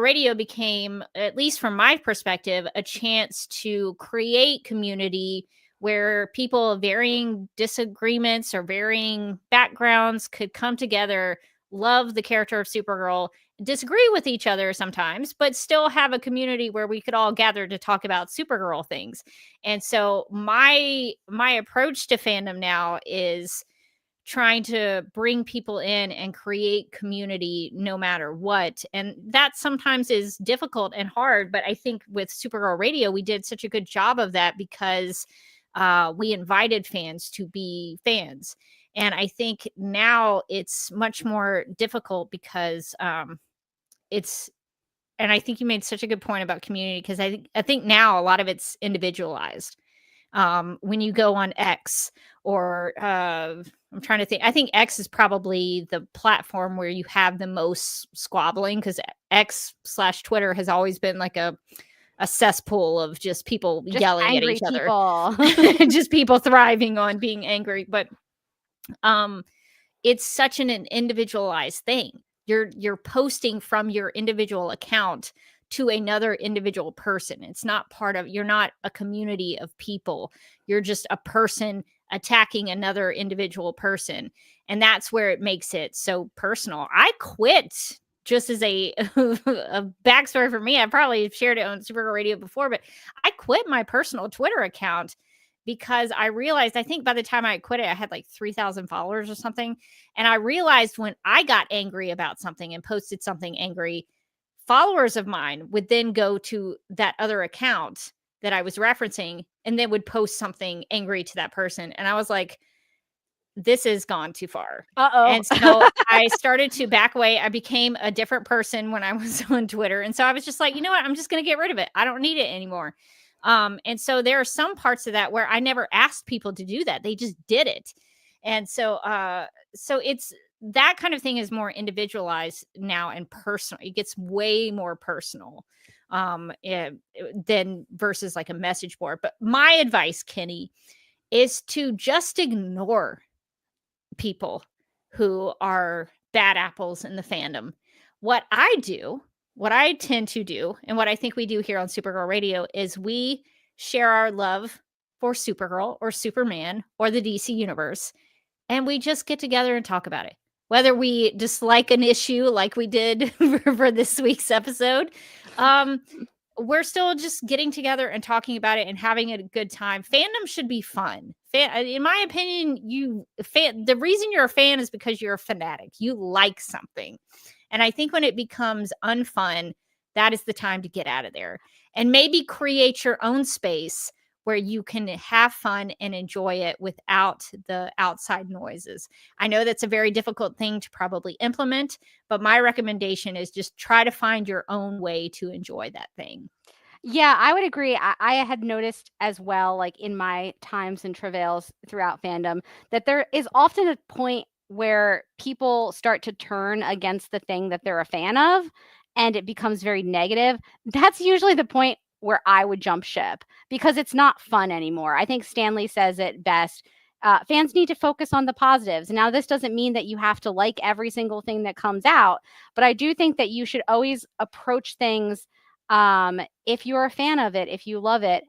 Radio became, at least from my perspective, a chance to create community where people of varying disagreements or varying backgrounds could come together, love the character of Supergirl, disagree with each other sometimes, but still have a community where we could all gather to talk about Supergirl things. And so my approach to fandom now is trying to bring people in and create community no matter what. And that sometimes is difficult and hard, but I think with Supergirl Radio, we did such a good job of that because we invited fans to be fans. And I think now it's much more difficult because and I think you made such a good point about community, because I think now a lot of it's individualized. When you go on X or I'm trying to think, I think X is probably the platform where you have the most squabbling, because X/Twitter has always been like a cesspool of just people yelling at each other. Just people thriving on being angry. But it's such an individualized thing. You're posting from your individual account to another individual person. It's not you're not a community of people. You're just a person attacking another individual person. And that's where it makes it so personal. I quit, just as a backstory for me. I probably shared it on Supergirl Radio before, but I quit my personal Twitter account because I realized, I think by the time I quit it, I had like 3,000 followers or something. And I realized when I got angry about something and posted something angry, followers of mine would then go to that other account that I was referencing and then would post something angry to that person. And I was like, this has gone too far. And so I started to back away. I became a different person when I was on Twitter. And so I was just like, you know what? I'm just going to get rid of it. I don't need it anymore. And so there are some parts of that where I never asked people to do that. They just did it. And so it's that kind of thing is more individualized now and personal. It gets way more personal than versus like a message board. But my advice, Kenny, is to just ignore people who are bad apples in the fandom. What I tend to do, and what I think we do here on Supergirl Radio, is we share our love for Supergirl or Superman or the DC universe, and we just get together and talk about it. Whether we dislike an issue like we did for this week's episode, we're still just getting together and talking about it and having a good time. Fandom should be fun. In my opinion, the reason you're a fan is because you're a fanatic. You like something. And I think when it becomes unfun, that is the time to get out of there and maybe create your own space where you can have fun and enjoy it without the outside noises. I know that's a very difficult thing to probably implement, but my recommendation is just try to find your own way to enjoy that thing. Yeah, I would agree. I had noticed as well, like in my times and travails throughout fandom, that there is often a point where people start to turn against the thing that they're a fan of, and it becomes very negative. That's usually the point where I would jump ship because it's not fun anymore. I think Stanley says it best. Fans need to focus on the positives. Now, this doesn't mean that you have to like every single thing that comes out, but I do think that you should always approach things, if you're a fan of it, if you love it,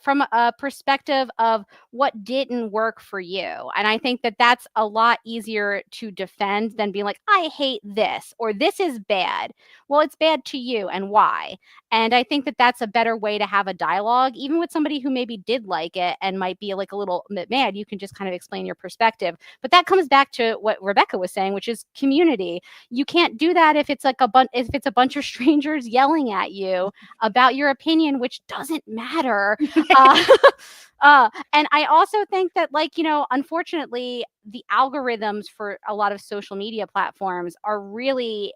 from a perspective of what didn't work for you. And I think that that's a lot easier to defend than being like, I hate this, or this is bad. Well, it's bad to you, and why? And I think that that's a better way to have a dialogue, even with somebody who maybe did like it and might be like a little bit mad. You can just kind of explain your perspective. But that comes back to what Rebecca was saying, which is community. You can't do that if it's like if it's a bunch of strangers yelling at you about your opinion, which doesn't matter. And I also think that, like, unfortunately, the algorithms for a lot of social media platforms are really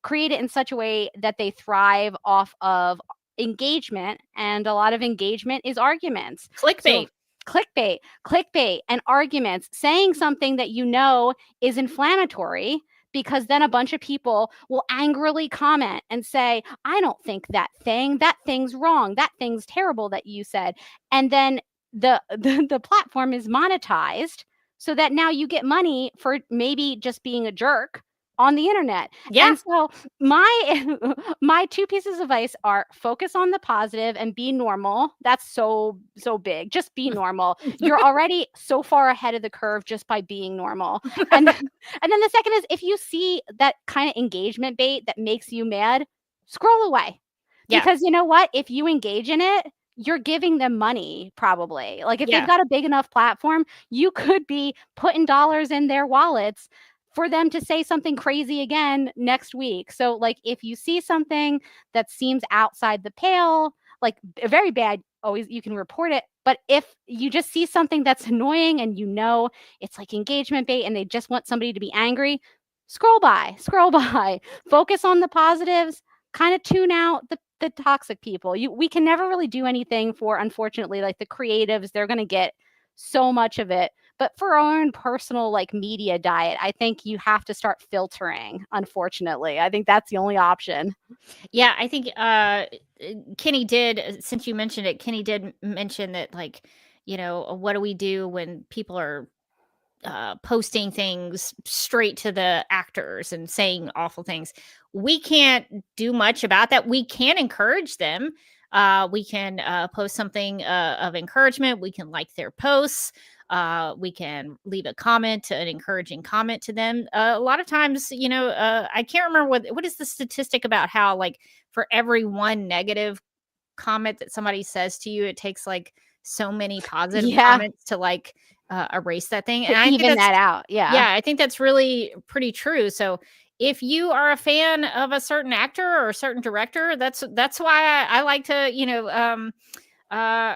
created in such a way that they thrive off of engagement, and a lot of engagement is arguments. Clickbait. Clickbait and arguments, saying something that is inflammatory, because then a bunch of people will angrily comment and say, I don't think that thing's wrong. That thing's terrible that you said. And then the platform is monetized so that now you get money for maybe just being a jerk on the internet. Yeah. And so my two pieces of advice are focus on the positive and be normal. That's so big. Just be normal. You're already so far ahead of the curve just by being normal. And then the second is, if you see that kind of engagement bait that makes you mad, scroll away. Yeah. Because you know what? If you engage in it, you're giving them money, probably. Like, if they've got a big enough platform, you could be putting dollars in their wallets for them to say something crazy again next week. So, like, if you see something that seems outside the pale, like very bad, always you can report it. But if you just see something that's annoying and it's like engagement bait and they just want somebody to be angry, scroll by, focus on the positives, kind of tune out the toxic people. We can never really do anything for, unfortunately, like the creatives. They're going to get so much of it. But for our own personal, like, media diet, I think you have to start filtering, unfortunately. I think that's the only option. Yeah, I think Kenny did, since you mentioned it, Kenny did mention that, like, what do we do when people are posting things straight to the actors and saying awful things? We can't do much about that. We can encourage them. We can post something of encouragement. We can like their posts. We can leave a comment, an encouraging comment to them. A lot of times, I can't remember what is the statistic about how, like, for every one negative comment that somebody says to you, it takes like so many positive comments to like erase that thing. And I even think that out. Yeah. Yeah, I think that's really pretty true. So if you are a fan of a certain actor or a certain director, that's why I like to,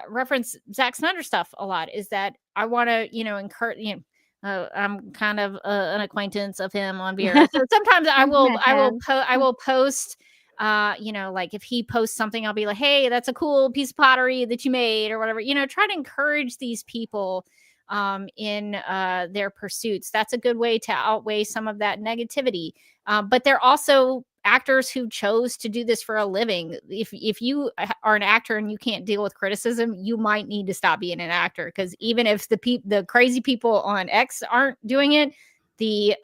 reference Zack Snyder stuff a lot, is that I want to, encourage, I'm kind of an acquaintance of him on VR. So sometimes I will post, like, if he posts something, I'll be like, hey, that's a cool piece of pottery that you made, or whatever. Try to encourage these people in their pursuits. That's a good way to outweigh some of that negativity. But they're also actors who chose to do this for a living. If you are an actor and you can't deal with criticism, you might need to stop being an actor, because even if the crazy people on X aren't doing it, the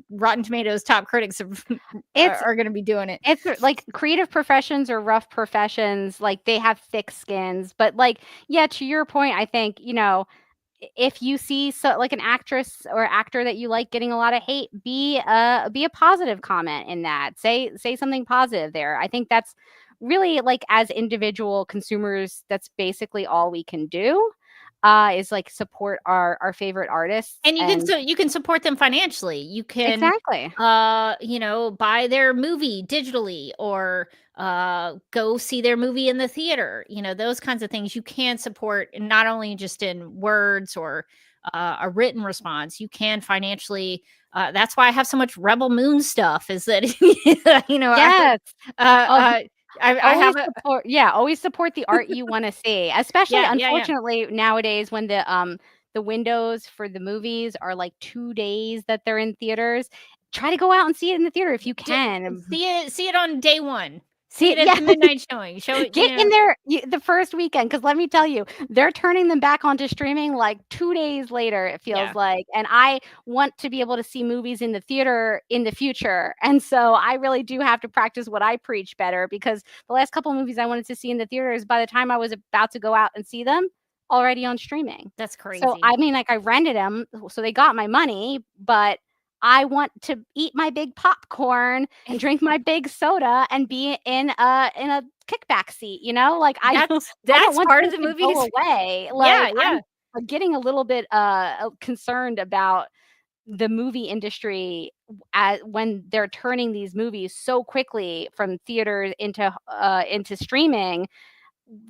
Rotten Tomatoes top critics are going to be doing it. It's like creative professions or rough professions, like, they have thick skins. But, like, yeah, to your point, I think, if you see like an actress or actor that you like getting a lot of hate, be a positive comment in that. Say something positive there. I think that's really, like, as individual consumers, that's basically all we can do. is like support our favorite artists. And you can support them financially. You can exactly, buy their movie digitally, or go see their movie in the theater. Those kinds of things you can support, not only just in words or a written response. You can financially. That's why I have so much Rebel Moon stuff. Is that yes. I have a Always support the art you want to see, especially yeah. unfortunately nowadays when the windows for the movies are like 2 days that they're in theaters. Try to go out and see it in the theater if you can. See it on day one. See it at the midnight showing. Show it. Get in there the first weekend, because let me tell you, they're turning them back onto streaming like 2 days later, it feels like. And I want to be able to see movies in the theater in the future. And so I really do have to practice what I preach better, because the last couple of movies I wanted to see in the theaters, by the time I was about to go out and see them, already on streaming. That's crazy. So I mean, like, I rented them, so they got my money, but I want to eat my big popcorn and drink my big soda and be in a kickback seat, like I don't want part of the this to movie go away. Like, yeah. I'm getting a little bit concerned about the movie industry when they're turning these movies so quickly from theaters into streaming,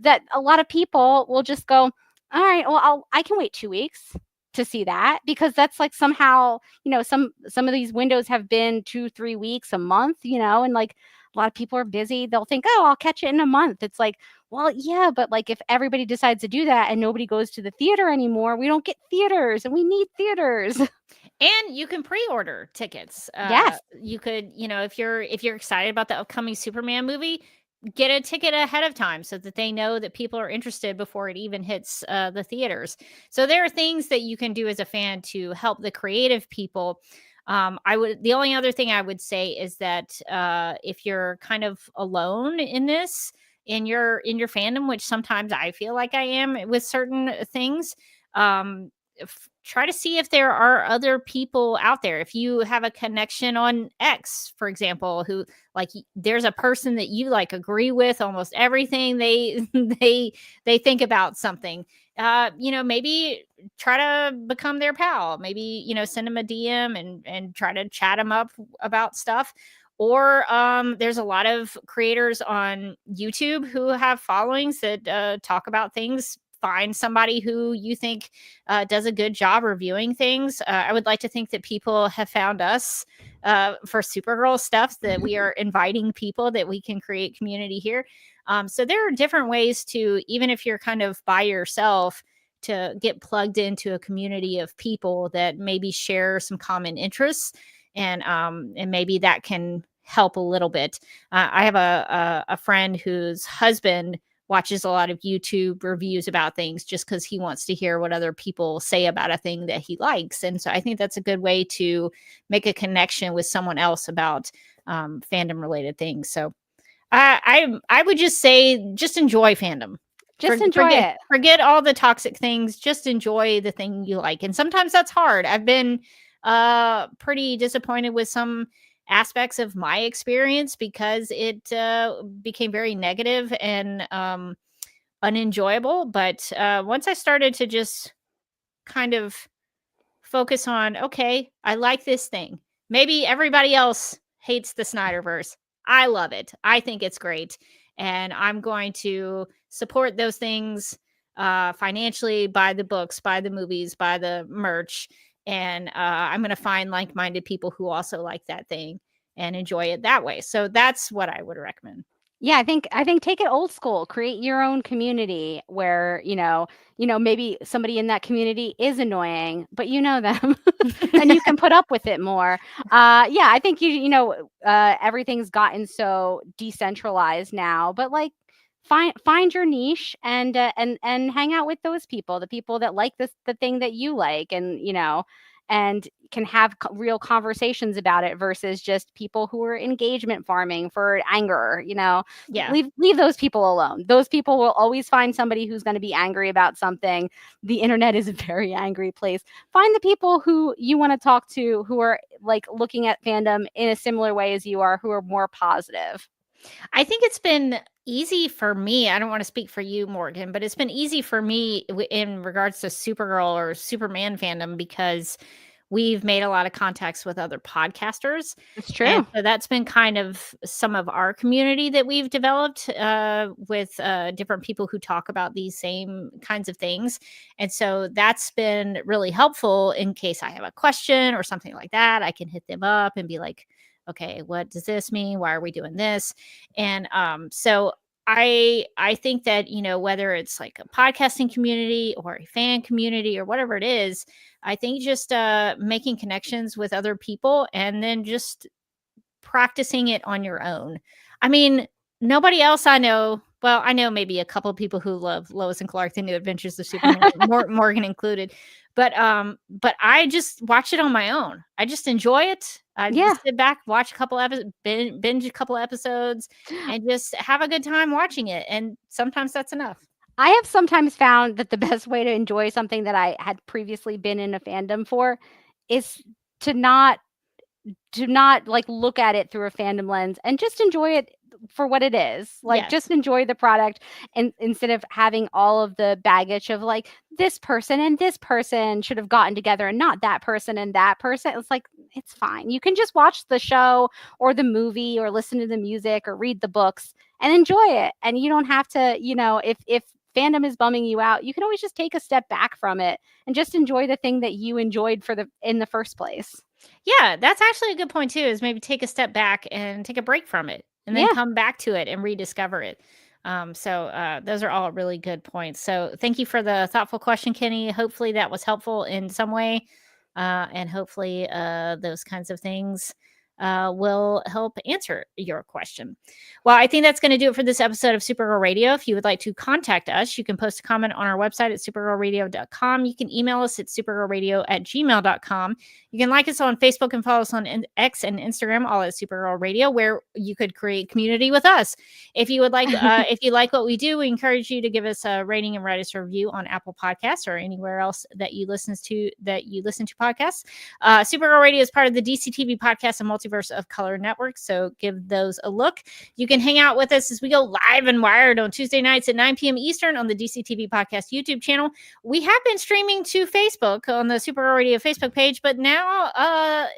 that a lot of people will just go, all right, well, I can wait 2 weeks to see that, because that's like somehow, some of these windows have been 2-3 weeks, a month, and like a lot of people are busy. They'll think, oh, I'll catch it in a month. It's like, well, yeah, but like if everybody decides to do that and nobody goes to the theater anymore, we don't get theaters, and we need theaters. And you can pre-order tickets. Yes. You could, if you're excited about the upcoming Superman movie, get a ticket ahead of time so that they know that people are interested before it even hits the theaters. So there are things that you can do as a fan to help the creative people. The only other thing I would say is that if you're kind of alone in this, in your fandom, which sometimes I feel like I am with certain things, try to see if there are other people out there. If you have a connection on X, for example, who like there's a person that you like agree with almost everything they think about something, maybe try to become their pal. Maybe, send them a DM and try to chat them up about stuff. Or there's a lot of creators on YouTube who have followings that talk about things. Find somebody who you think does a good job reviewing things. I would like to think that people have found us for Supergirl stuff, that we are inviting people, that we can create community here. So there are different ways to, even if you're kind of by yourself, to get plugged into a community of people that maybe share some common interests, and maybe that can help a little bit. I have a friend whose husband watches a lot of YouTube reviews about things just because he wants to hear what other people say about a thing that he likes. And so I think that's a good way to make a connection with someone else about fandom related things. So I would just say, just enjoy fandom. Just enjoy it. Forget all the toxic things. Just enjoy the thing you like. And sometimes that's hard. I've been pretty disappointed with some aspects of my experience because it became very negative and unenjoyable. But once I started to just kind of focus on, okay, I like this thing. Maybe everybody else hates the Snyderverse. I love it. I think it's great. And I'm going to support those things financially, buy the books, buy the movies, buy the merch. And I'm going to find like-minded people who also like that thing and enjoy it that way. So that's what I would recommend. Yeah, I think take it old school. Create your own community where, maybe somebody in that community is annoying, but you know them and you can put up with it more. Yeah, I think everything's gotten so decentralized now, but like find your niche and hang out with those people, the people that like the thing that you like, and can have real conversations about it versus just people who are engagement farming for anger. Yeah, leave those people alone. Those people will always find somebody who's going to be angry about something. The internet is a very angry place. Find the people who you want to talk to, who are like looking at fandom in a similar way as you are, who are more positive. I think it's been easy for me. I don't want to speak for you, Morgan, but it's been easy for me in regards to Supergirl or Superman fandom because we've made a lot of contacts with other podcasters. It's And true. so that's been kind of some of our community that we've developed with different people who talk about these same kinds of things. And so that's been really helpful in case I have a question or something like that. I can hit them up and be like, okay, what does this mean? Why are we doing this? And so I think that, whether it's like a podcasting community or a fan community or whatever it is, I think just making connections with other people and then just practicing it on your own. I mean, nobody else I know. Well, I know maybe a couple of people who love Lois and Clark: The New Adventures of Superman, Morgan included. But I just watch it on my own. I just enjoy it. I just sit back, watch a couple episodes, binge a couple episodes, and just have a good time watching it. And sometimes that's enough. I have sometimes found that the best way to enjoy something that I had previously been in a fandom for is to not like look at it through a fandom lens and just enjoy it for what it is. Like, just enjoy the product, and instead of having all of the baggage of like this person and this person should have gotten together and not that person and that person. It's like, it's fine. You can just watch the show or the movie or listen to the music or read the books and enjoy it. And you don't have to, if fandom is bumming you out, you can always just take a step back from it and just enjoy the thing that you enjoyed in the first place. Yeah, that's actually a good point too, is maybe take a step back and take a break from it and then come back to it and rediscover it. So those are all really good points. So thank you for the thoughtful question, Kenny. Hopefully that was helpful in some way. And hopefully those kinds of things will help answer your question. Well, I think that's going to do it for this episode of Supergirl Radio. If you would like to contact us, you can post a comment on our website at supergirlradio.com. You can email us at supergirlradio@gmail.com. You can like us on Facebook and follow us on X and Instagram, all at Supergirl Radio, where you could create community with us. If you would like, if you like what we do, we encourage you to give us a rating and write us a review on Apple Podcasts or anywhere else that you listen to podcasts. Supergirl Radio is part of the DCTV Podcast and Multiverse of Color Network, so give those a look. You can hang out with us as we go live and wired on Tuesday nights at 9 p.m. Eastern on the DCTV Podcast YouTube channel. We have been streaming to Facebook on the Supergirl Radio Facebook page, but now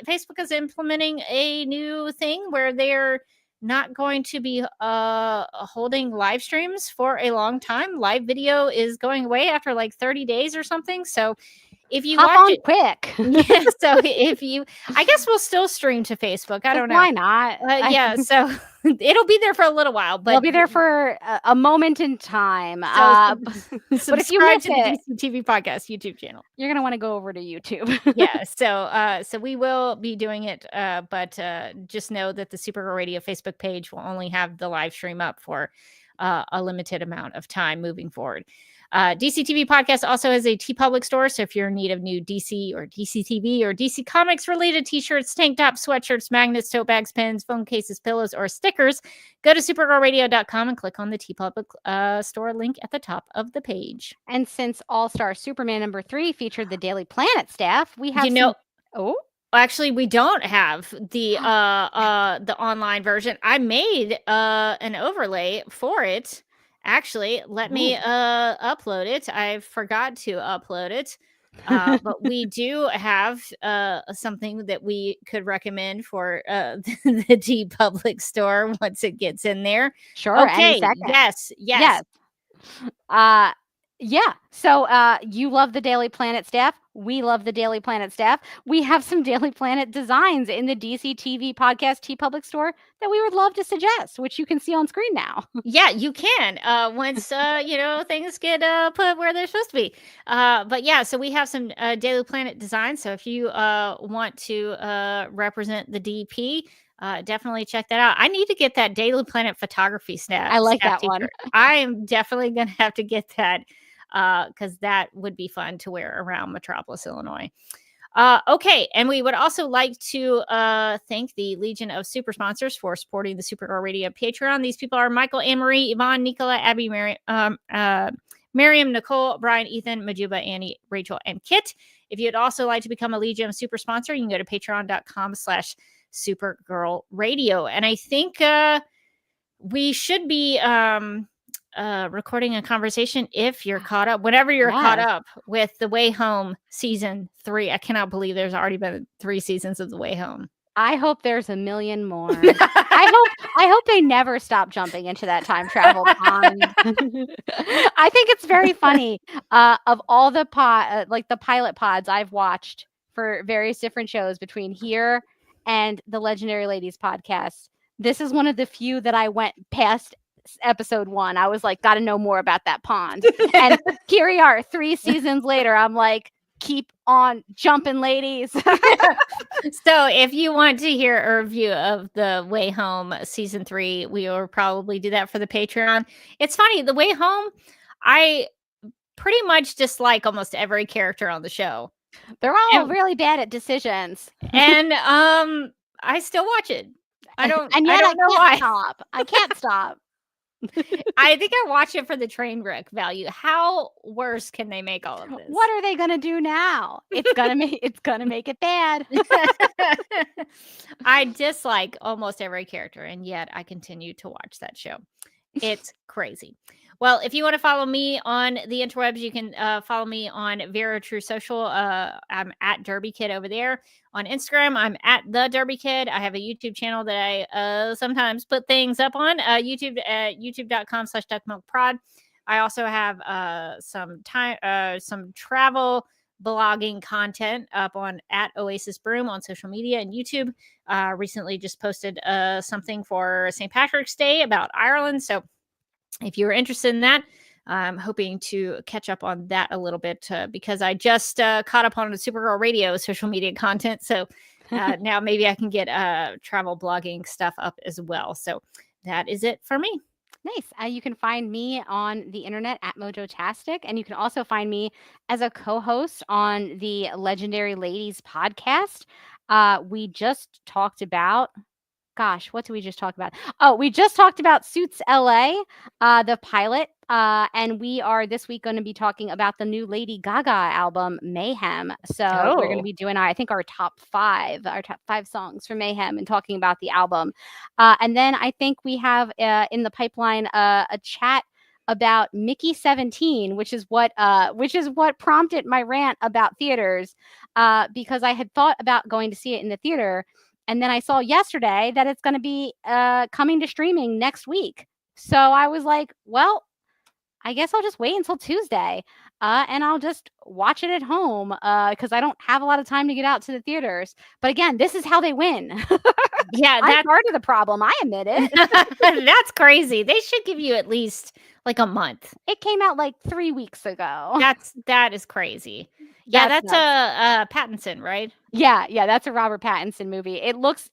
Facebook is implementing a new thing where they're not going to be holding live streams for a long time. Live video is going away after like 30 days or something. So if you watch it quick, so I guess we'll still stream to Facebook. I don't know. Why not? So it'll be there for a little while, but it'll be there for a moment in time. So but if you miss to the DCTV Podcast YouTube channel, you're gonna want to go over to YouTube. So we will be doing it, but just know that the Supergirl Radio Facebook page will only have the live stream up for a limited amount of time moving forward. DCTV Podcast also has a TeePublic store, so if you're in need of new DC or DCTV or DC Comics related t-shirts, tank tops, sweatshirts, magnets, tote bags, pens, phone cases, pillows, or stickers, go to supergirlradio.com and click on the TeePublic store link at the top of the page. And since All-Star Superman number 3 featured the Daily Planet staff, we have actually, we don't have the online version. I made an overlay for it. Actually, let me upload it. I forgot to upload it. But we do have something that we could recommend for the TeePublic store once it gets in there. Sure. Okay. Yes. Yeah. So you love the Daily Planet staff. We love the Daily Planet staff. We have some Daily Planet designs in the DC TV Podcast TeePublic store that we would love to suggest, which you can see on screen now. Yeah, you can. Once things get put where they're supposed to be. But yeah, so we have some Daily Planet designs. So if you want to represent the DP, definitely check that out. I need to get that Daily Planet photography snap. I like that one. I am definitely going to have to get that because that would be fun to wear around Metropolis, Illinois. Okay, and we would also like to thank the Legion of Super Sponsors for supporting the Supergirl Radio Patreon. These people are Michael, Anne-Marie, Yvonne, Nicola, Abby, Miriam, Nicole, Brian, Ethan, Majuba, Annie, Rachel, and Kit. If you'd also like to become a Legion of Super Sponsor, you can go to patreon.com/Supergirl Radio. And I think we should be recording a conversation if you're caught up, whenever you're caught up with The Way Home season 3. I cannot believe there's already been 3 seasons of The Way Home. I hope there's a million more. I hope they never stop jumping into that time travel pond. I think it's very funny. Of all the the pilot pods I've watched for various different shows between here and the Legendary Ladies podcast, this is one of the few that I went past episode 1. I was like, got to know more about that pond. And here we are 3 seasons later. I'm like, keep on jumping, ladies. So if you want to hear a review of The Way Home season 3, we will probably do that for the Patreon. It's funny, The Way Home, I pretty much dislike almost every character on the show. They're all really bad at decisions. And I still watch it. I don't know why. I can't stop. I think I watch it for the train wreck value. How worse can they make all of this? What are they gonna do now? It's gonna make it bad. I dislike almost every character, and yet I continue to watch that show. It's crazy. Well, if you want to follow me on the interwebs, you can follow me on Vera True Social. I'm at Derby Kid over there. On Instagram, I'm at The Derby Kid. I have a YouTube channel that I sometimes put things up on. YouTube at youtube.com/duckmilkprod. I also have some travel blogging content up on at Oasis Broom on social media and YouTube. Recently just posted something for St. Patrick's Day about Ireland. So if you're interested in that, I'm hoping to catch up on that a little bit because I just caught up on the Supergirl Radio social media content. So now maybe I can get travel blogging stuff up as well. So that is it for me. Nice. You can find me on the internet at Mojotastic, and you can also find me as a co-host on the Legendary Ladies podcast. We just talked about what did we just talk about? Oh, we just talked about Suits LA, the pilot. And we are this week going to be talking about the new Lady Gaga album, Mayhem. So we're going to be doing, I think, our top 5 songs for Mayhem and talking about the album. And then I think we have in the pipeline a chat about Mickey 17, which is what prompted my rant about theaters, because I had thought about going to see it in the theater. And then I saw yesterday that it's going to be coming to streaming next week. So I was like, well, I guess I'll just wait until Tuesday and I'll just watch it at home because I don't have a lot of time to get out to the theaters. But again, this is how they win. Yeah, that's part of the problem. I admit it. That's crazy. They should give you at least like a month. It came out like 3 weeks ago. That is crazy. Yeah, that's a Pattinson, right? Yeah, that's a Robert Pattinson movie. It looks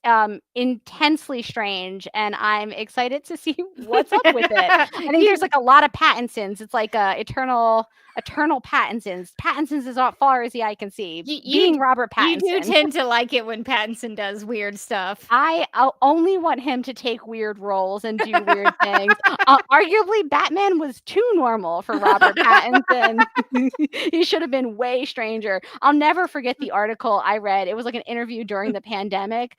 intensely strange, and I'm excited to see what's up with it. I think there's like a lot of Pattinsons. It's like eternal Pattinsons. Pattinsons is as far as the eye can see. Being Robert Pattinson. You do tend to like it when Pattinson does weird stuff. I only want him to take weird roles and do weird things. Arguably, Batman was too normal for Robert Pattinson. He should have been way stranger. I'll never forget the article I read. It was like an interview during the pandemic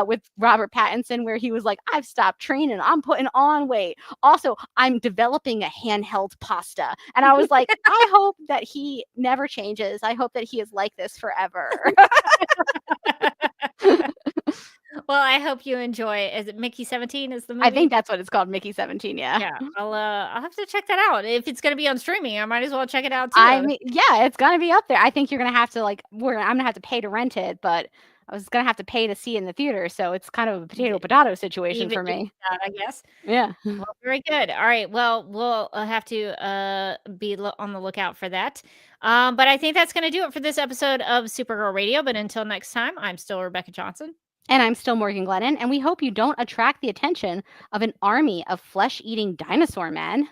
with Robert Pattinson where he was like, I've stopped training. I'm putting on weight. Also, I'm developing a handheld pasta. And I was like, I hope that he never changes. I hope that he is like this forever. Well, I hope you enjoy. Is it Mickey 17 is the movie? I think that's what it's called, Mickey 17, yeah. Yeah, I'll have to check that out. If it's going to be on streaming, I might as well check it out too. I mean, yeah, it's going to be up there. I think you're going to have to I'm going to have to pay to rent it, but I was going to have to pay to see it in the theater, so it's kind of a potato situation for me. That, I guess. Yeah. Well, very good. All right. Well, we'll have to be on the lookout for that. But I think that's going to do it for this episode of Supergirl Radio. But until next time, I'm still Rebecca Johnson. And I'm still Morgan Glennon, and we hope you don't attract the attention of an army of flesh-eating dinosaur men.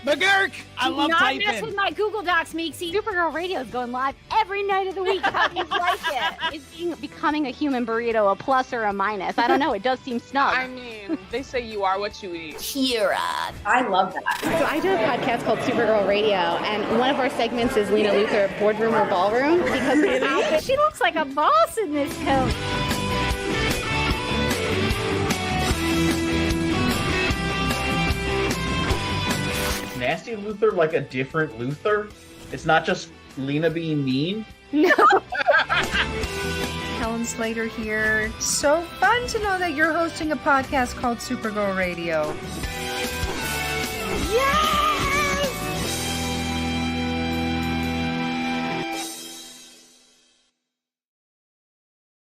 McGurk, I love not typing. mess with my Google Docs, Meeksy. Supergirl Radio is going live every night of the week. How do you like it? Is becoming a human burrito a plus or a minus? I don't know. It does seem snug. I mean, they say you are what you eat. Kira. I love that. So I do a podcast called Supergirl Radio, and one of our segments is Lena Luthor, Boardroom or Ballroom, because her outfit. She looks like a boss in this coat. Is Nasty Luthor like a different Luthor? It's not just Lena being mean? No. Helen Slater here. So fun to know that you're hosting a podcast called Supergirl Radio. Yeah!